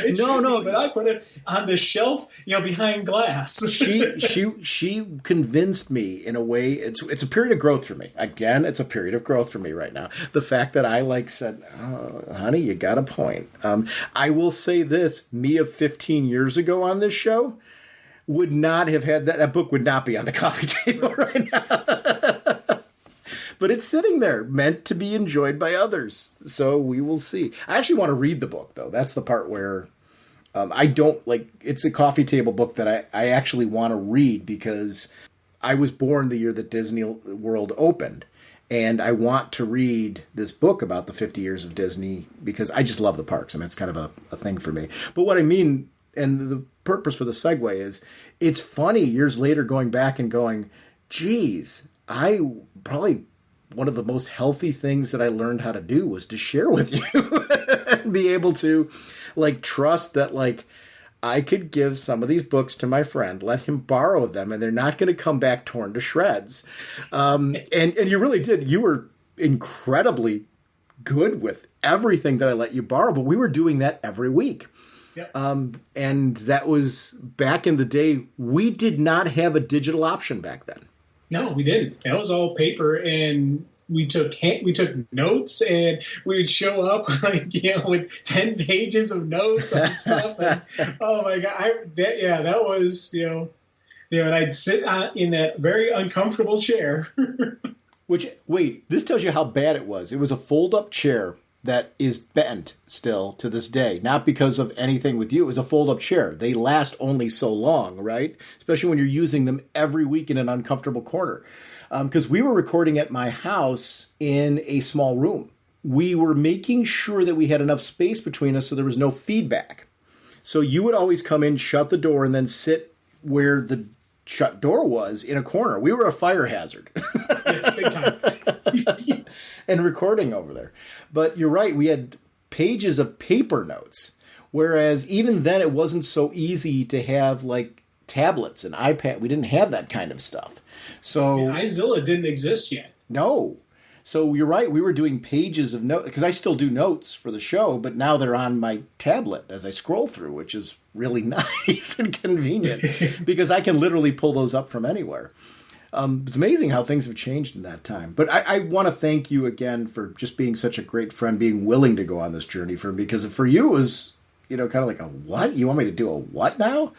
No. But I put it on the shelf, behind glass. She convinced me in a way. It's a period of growth for me. Again, it's a period of growth for me right now. The fact that I said, oh, honey, you got a point. I will say this: me of 15 years ago on this show would not have had that. That book would not be on the coffee table right now. But it's sitting there, meant to be enjoyed by others. So we will see. I actually want to read the book, though. That's the part where I don't it's a coffee table book that I actually want to read, because I was born the year that Disney World opened. And I want to read this book about the 50 years of Disney, because I just love the parks. I mean, it's kind of a thing for me. But what I mean, and the purpose for the segue is, it's funny years later going back and going, geez, one of the most healthy things that I learned how to do was to share with you and be able to trust that I could give some of these books to my friend, let him borrow them, and they're not going to come back torn to shreds. And you really did. You were incredibly good with everything that I let you borrow, but we were doing that every week. Yep. And that was back in the day. We did not have a digital option back then. No, we didn't. That was all paper, and we took notes, and we would show up with 10 pages of notes on stuff. And, oh my God, that was and I'd sit in that very uncomfortable chair. This tells you how bad it was. It was a fold-up chair that is bent still to this day, not because of anything with you. It was a fold-up chair. They last only so long, right? Especially when you're using them every week in an uncomfortable corner. Because we were recording at my house in a small room. We were making sure that we had enough space between us so there was no feedback. So you would always come in, shut the door, and then sit where the shut door was in a corner. We were a fire hazard. Yes, big time. And recording over there. But you're right, we had pages of paper notes, whereas even then it wasn't so easy to have tablets and iPad. We didn't have that kind of stuff. So iZilla didn't exist yet. No. So you're right, we were doing pages of notes, because I still do notes for the show, but now they're on my tablet as I scroll through, which is really nice and convenient, because I can literally pull those up from anywhere. It's amazing how things have changed in that time. But I want to thank you again for just being such a great friend, being willing to go on this journey for me. Because for you, it was, kind of like a what? You want me to do a what now?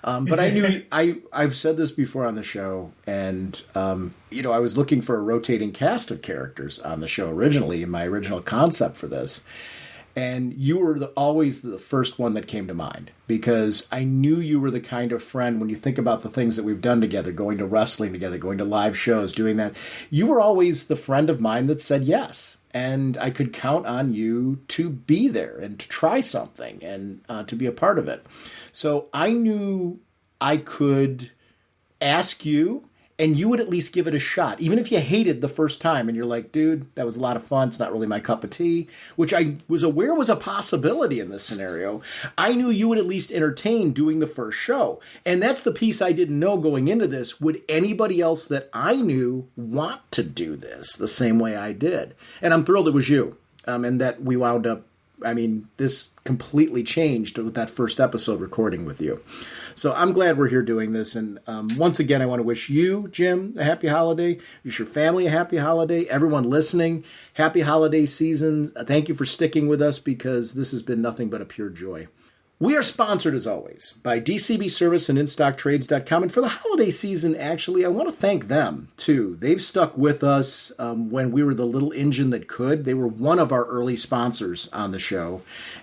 But I knew, I've said this before on the show, and, I was looking for a rotating cast of characters on the show originally, in my original concept for this. And you were always the first one that came to mind, because I knew you were the kind of friend, when you think about the things that we've done together, going to wrestling together, going to live shows, doing that, you were always the friend of mine that said yes. And I could count on you to be there and to try something and to be a part of it. So I knew I could ask you, and you would at least give it a shot, even if you hated the first time and you're like, dude, that was a lot of fun. It's not really my cup of tea, which I was aware was a possibility in this scenario. I knew you would at least entertain doing the first show. And that's the piece I didn't know going into this. Would anybody else that I knew want to do this the same way I did? And I'm thrilled it was you, and that we wound up, this completely changed with that first episode recording with you. So I'm glad we're here doing this. And once again, I want to wish you, Jim, a happy holiday. Wish your family a happy holiday. Everyone listening, happy holiday season. Thank you for sticking with us, because this has been nothing but a pure joy. We are sponsored, as always, by DCB Service and InStockTrades.com. And for the holiday season, actually, I want to thank them, too. They've stuck with us when we were the little engine that could. They were one of our early sponsors on the show.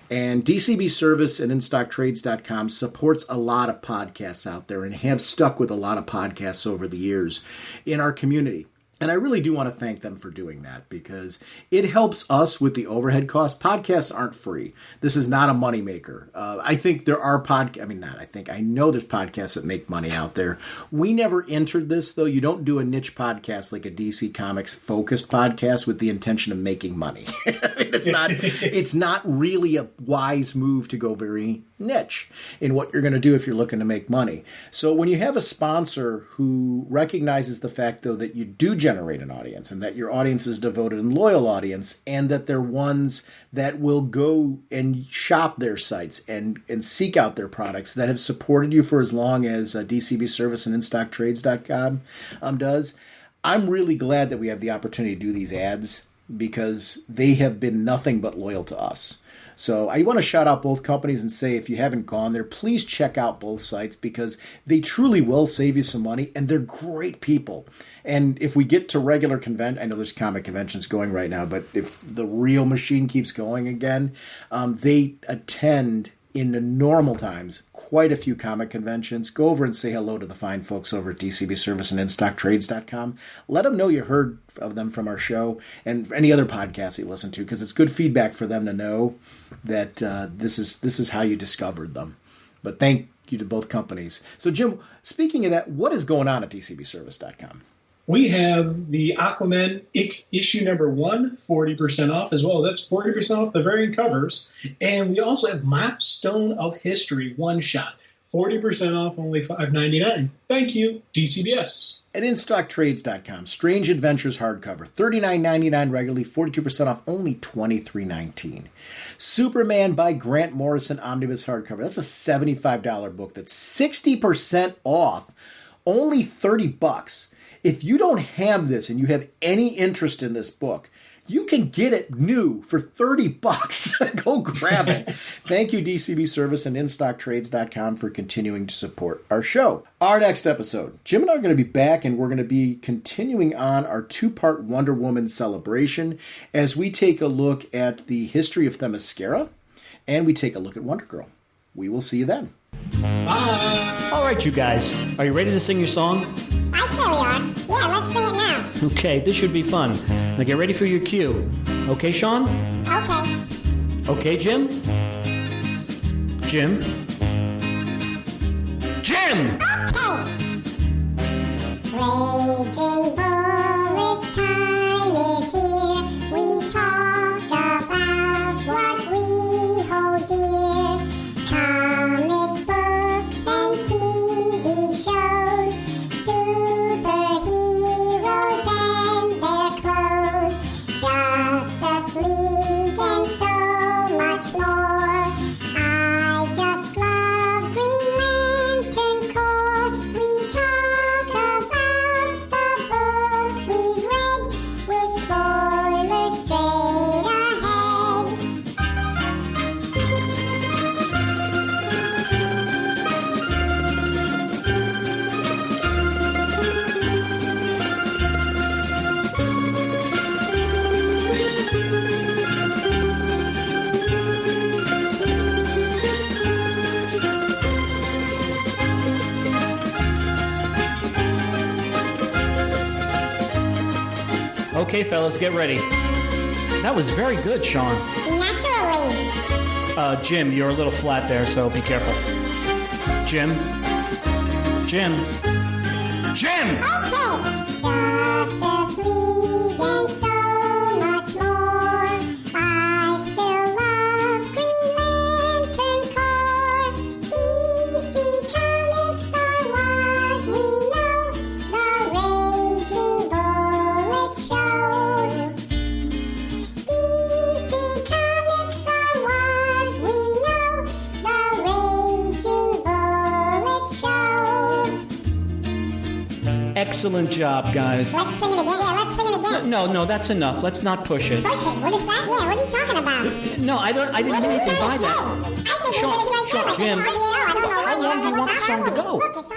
And DCB Service and InStockTrades.com supports a lot of podcasts out there and have stuck with a lot of podcasts over the years in our community. And I really do want to thank them for doing that because it helps us with the overhead costs. Podcasts aren't free. This is not a moneymaker. I think there are I know there's podcasts that make money out there. We never entered this, though. You don't do a niche podcast like a DC Comics focused podcast with the intention of making money. It's not really a wise move to go very niche in what you're going to do if you're looking to make money. So when you have a sponsor who recognizes the fact, though, that you do generate an audience and that your audience is devoted and loyal audience and that they're ones that will go and shop their sites and seek out their products, that have supported you for as long as DCB Service and InStockTrades.com does, I'm really glad that we have the opportunity to do these ads because they have been nothing but loyal to us. So I want to shout out both companies and say, if you haven't gone there, please check out both sites because they truly will save you some money and they're great people. And if we get to regular I know there's comic conventions going right now, but if the real machine keeps going again, they attend in the normal times quite a few comic conventions. Go over and say hello to the fine folks over at DCB Service and InStockTrades.com. Let them know you heard of them from our show and any other podcasts you listen to, because it's good feedback for them to know that this is how you discovered them. But thank you to both companies. So, Jim, speaking of that, what is going on at DCBService.com? We have the Aquaman issue number 1, 40% off as well. That's 40% off the variant covers. And we also have Mapstone of History one-shot, 40% off, only $5.99. Thank you, DCBS. At InStockTrades.com, Strange Adventures hardcover, $39.99 regularly, 42% off, only $23.19. Superman by Grant Morrison omnibus hardcover. That's a $75 book. That's 60% off, only $30. If you don't have this and you have any interest in this book, you can get it new for $30. Go grab it. Thank you, DCB Service and InStockTrades.com for continuing to support our show. Our next episode, Jim and I are going to be back, and we're going to be continuing on our 2-part Wonder Woman celebration as we take a look at the history of Themyscira and we take a look at Wonder Girl. We will see you then. Bye. All right, you guys. Are you ready to sing your song? I'd say we are. Yeah, let's sing it now. Okay, this should be fun. Now get ready for your cue. Okay, Sean? Okay. Okay, Jim? Jim? Jim! Okay. Raging bullets time is here. We talk about what we hold dear. Comic books and TV shows. Superheroes and their clothes. Justice League and so much more. I just love Green Lantern Corps. We talk about the books we've read with spoilers straight ahead. Okay, fellas, get ready. That was very good, Sean. Naturally. Jim, you're a little flat there, so be careful. Jim? Jim? Jim! Okay. Justice League and so much more. I still love Green Lantern Corps. DC Comics are what we know. The Raging Bullet Show. DC Comics are what we know. The Raging Bullet Show. Excellent job, guys. Let's sing it again. Yeah, let's sing it again. No, that's enough. Let's not push it. Push it. What is that? Yeah, what are you talking about? No, I didn't mean anything by that. I think you did it right Jim, there. how long do you want the song to go? Look, it's